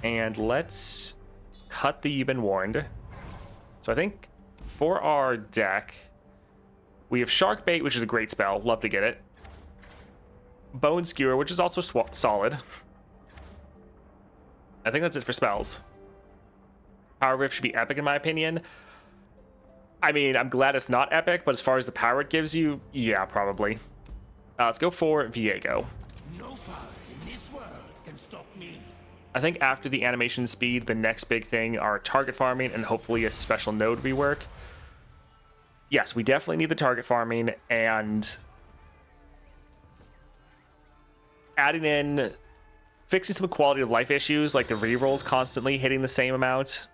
Speaker 1: And let's cut the You've Been Warned. So I think for our deck, we have Shark Bait, which is a great spell. Love to get it. Bone Skewer, which is also solid. I think that's it for spells. Power Rift should be epic in my opinion. I mean, I'm glad it's not epic, but as far as the power it gives you, yeah, probably. Let's go for Viego.
Speaker 5: No power in this world can stop me.
Speaker 1: I think after the animation speed, the next big thing are target farming and hopefully a special node rework. Yes, we definitely need the target farming and adding in, fixing some quality of life issues like the rerolls constantly hitting the same amount.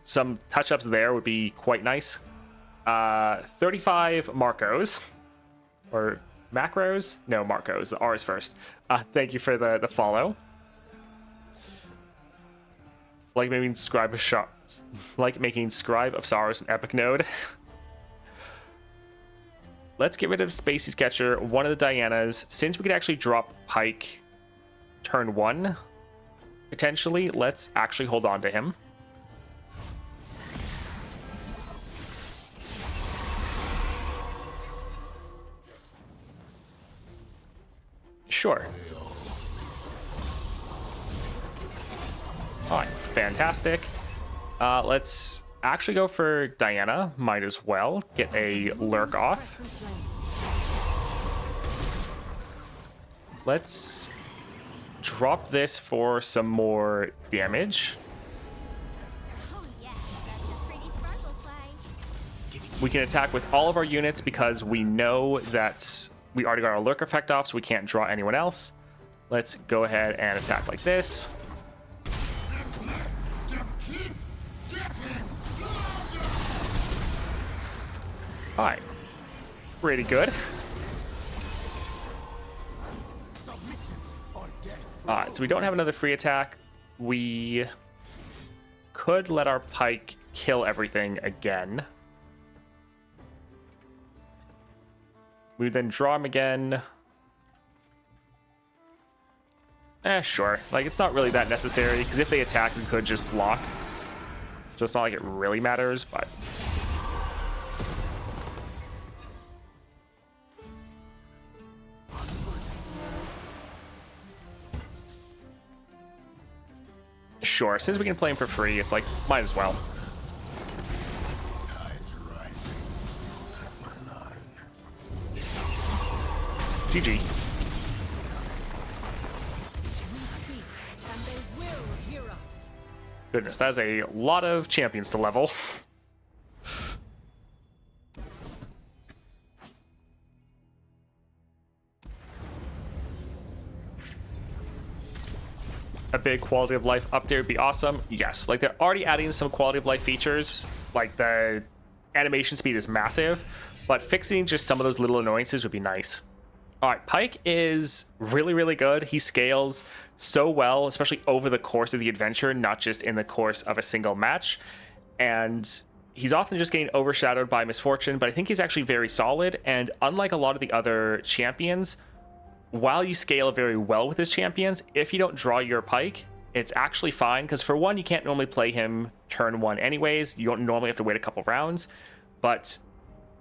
Speaker 1: Some touch-ups there would be quite nice. 35 Marcos. Or macros? No, Marcos. The R is first. Thank you for the follow. Like making Scribe of Sorrows an epic node. Let's get rid of Spacey Sketcher, one of the Dianas. Since we could actually drop Pyke turn 1, potentially, let's actually hold on to him. Sure. All right, fantastic. Let's actually go for Diana. Might as well get a lurk off. Let's drop this for some more damage.
Speaker 4: Oh yes, that's a pretty sparkle fly.
Speaker 1: We can attack with all of our units because we know that we already got our lurk effect off, so we can't draw anyone else. Let's go ahead and attack like this. All right, pretty good. All right, so we don't have another free attack. We could let our Pyke kill everything again. We would then draw him again. Sure. Like, it's not really that necessary, because if they attack, we could just block. So it's not like it really matters, but... Sure, since we can play him for free, it's like, might as well. GG.
Speaker 2: We speak, and they will hear us.
Speaker 1: Goodness, that is a lot of champions to level. A big quality of life update would be awesome. Yes, like they're already adding some quality of life features. Like the animation speed is massive, but fixing just some of those little annoyances would be nice. All right, Pyke is really, really good. He scales so well, especially over the course of the adventure, not just in the course of a single match. And he's often just getting overshadowed by misfortune, but I think he's actually very solid. And unlike a lot of the other champions, while you scale very well with his champions, if you don't draw your Pyke, it's actually fine. Because for one, you can't normally play him turn 1 anyways. You don't normally have to wait a couple rounds. But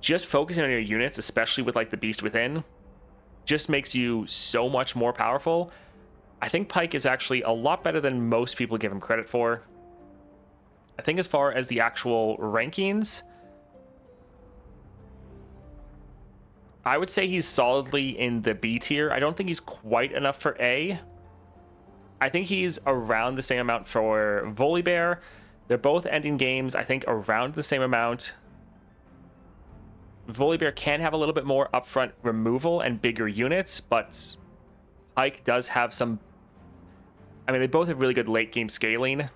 Speaker 1: just focusing on your units, especially with like the Beast Within, just makes you so much more powerful. I think Pyke is actually a lot better than most people give him credit for. I think as far as the actual rankings, I would say he's solidly in the B tier. I don't think he's quite enough for A. I think he's around the same amount for Volibear. They're both ending games, I think, around the same amount. Volibear can have a little bit more upfront removal and bigger units, but Pyke does have some... I mean, they both have really good late game scaling.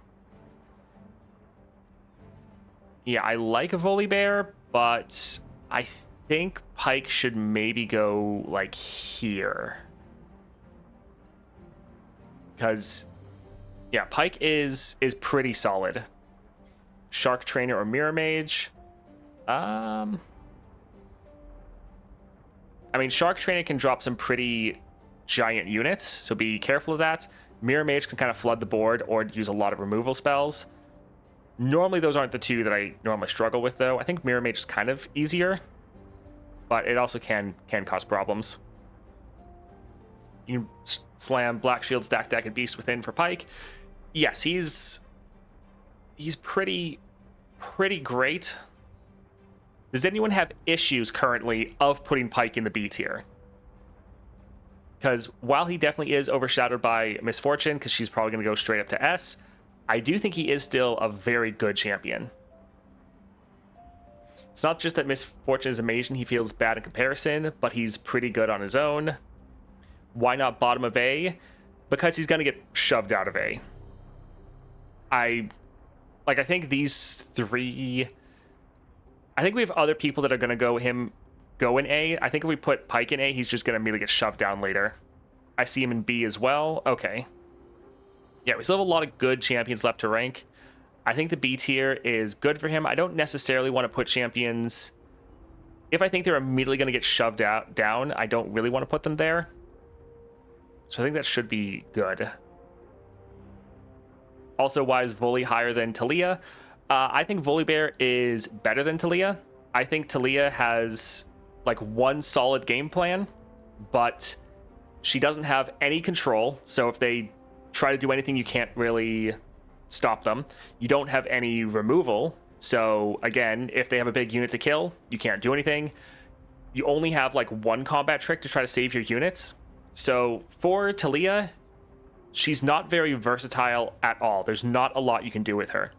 Speaker 1: Yeah, I like Volibear, but I think Pyke should maybe go like here. Because, yeah, Pyke is pretty solid. Shark Trainer or Mirror Mage. I mean, Shark Trainer can drop some pretty giant units, so be careful of that. Mirror Mage can kind of flood the board or use a lot of removal spells. Normally, those aren't the two that I normally struggle with, though. I think Mirror Mage is kind of easier, but it also can cause problems. You can slam Black Shield, Stack Deck, and Beast Within for Pyke. Yes, he's pretty great. Does anyone have issues currently of putting Pyke in the B tier? Because while he definitely is overshadowed by Misfortune, because she's probably going to go straight up to S, I do think he is still a very good champion. It's not just that Misfortune is amazing, he feels bad in comparison, but he's pretty good on his own. Why not bottom of A? Because he's going to get shoved out of A. I think these three... I think we have other people that are going to go in A. I think if we put Pyke in A, he's just going to immediately get shoved down later. I see him in B as well. Okay. Yeah, we still have a lot of good champions left to rank. I think the B tier is good for him. I don't necessarily want to put champions... If I think they're immediately going to get shoved down, I don't really want to put them there. So I think that should be good. Also, why is Voli higher than Talia? I think Volibear is better than Talia. I think Talia has like one solid game plan, but she doesn't have any control. So if they try to do anything, you can't really stop them. You don't have any removal. So again, if they have a big unit to kill, you can't do anything. You only have like one combat trick to try to save your units. So for Talia, she's not very versatile at all. There's not a lot you can do with her.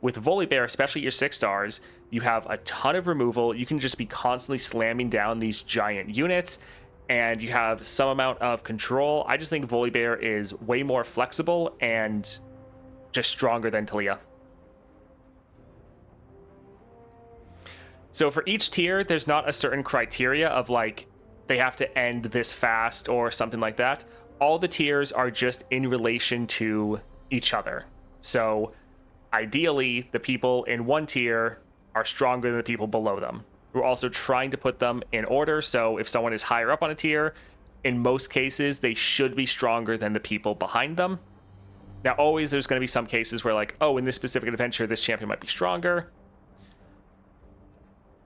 Speaker 1: With Volibear, especially your 6 stars, you have a ton of removal. You can just be constantly slamming down these giant units, and you have some amount of control. I just think Volibear is way more flexible and just stronger than Talia. So for each tier, there's not a certain criteria of like, they have to end this fast or something like that. All the tiers are just in relation to each other. So ideally, the people in one tier are stronger than the people below them. We're also trying to put them in order, so if someone is higher up on a tier, in most cases, they should be stronger than the people behind them. Now, always there's going to be some cases where like, oh, in this specific adventure, this champion might be stronger.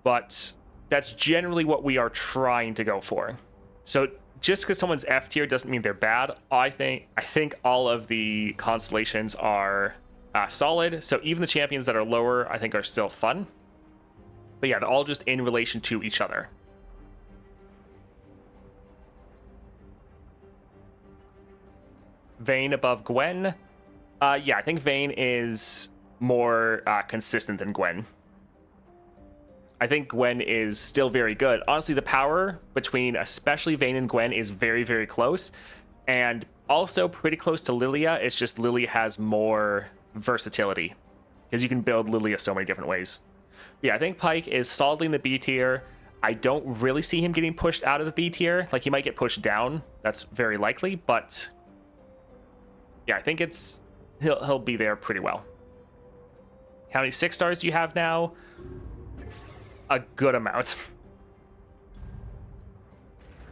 Speaker 1: But that's generally what we are trying to go for. So just because someone's F tier doesn't mean they're bad. I think all of the constellations are solid. So even the champions that are lower, I think, are still fun. But yeah, they're all just in relation to each other. Vayne above Gwen. Yeah, I think Vayne is more consistent than Gwen. I think Gwen is still very good. Honestly, the power between especially Vayne and Gwen is very, very close. And also pretty close to Lillia. It's just Lillia has more versatility, because you can build Lillia so many different ways. Yeah, I think Pyke is solidly in the B tier. I don't really see him getting pushed out of the B tier. Like, he might get pushed down. That's very likely, but yeah, I think he'll be there pretty well. How many 6 stars do you have now? A good amount.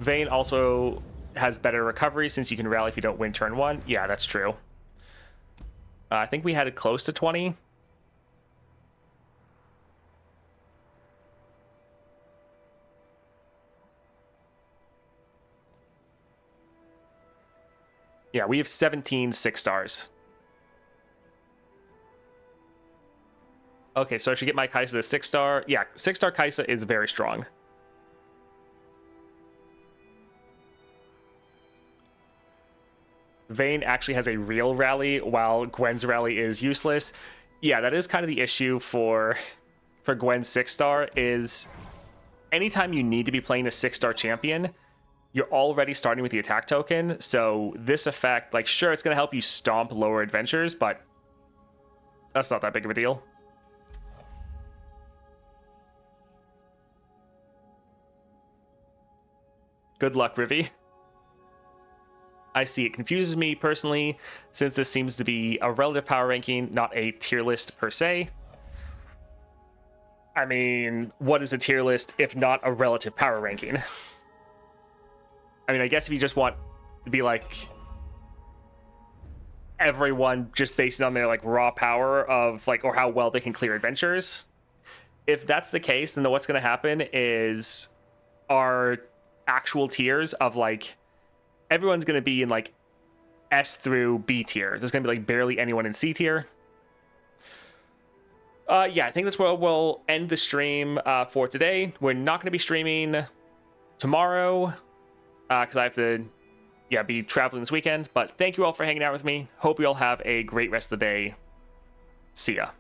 Speaker 1: Vayne also has better recovery since you can rally if you don't win turn 1. Yeah, that's true. I think we had it close to 20. Yeah, we have 17 6 stars. Okay, so I should get my Kaisa to 6 star. Yeah, 6 star Kaisa is very strong. Vayne actually has a real rally, while Gwen's rally is useless. Yeah, that is kind of the issue for Gwen's 6 star, is anytime you need to be playing a 6 star champion, you're already starting with the attack token. So this effect, like, sure, it's going to help you stomp lower adventures, but that's not that big of a deal. Good luck, Rivi. I see. It confuses me personally, since this seems to be a relative power ranking, not a tier list per se. I mean, what is a tier list if not a relative power ranking? I mean, I guess if you just want to be like, everyone just based on their like raw power of like or how well they can clear adventures. If that's the case, then what's going to happen is our actual tiers of like everyone's going to be in like S through B tier. There's going to be like barely anyone in C tier. Yeah, I think that's where we'll end the stream for today. We're not going to be streaming tomorrow because I have to be traveling this weekend. But thank you all for hanging out with me. Hope you all have a great rest of the day. See ya.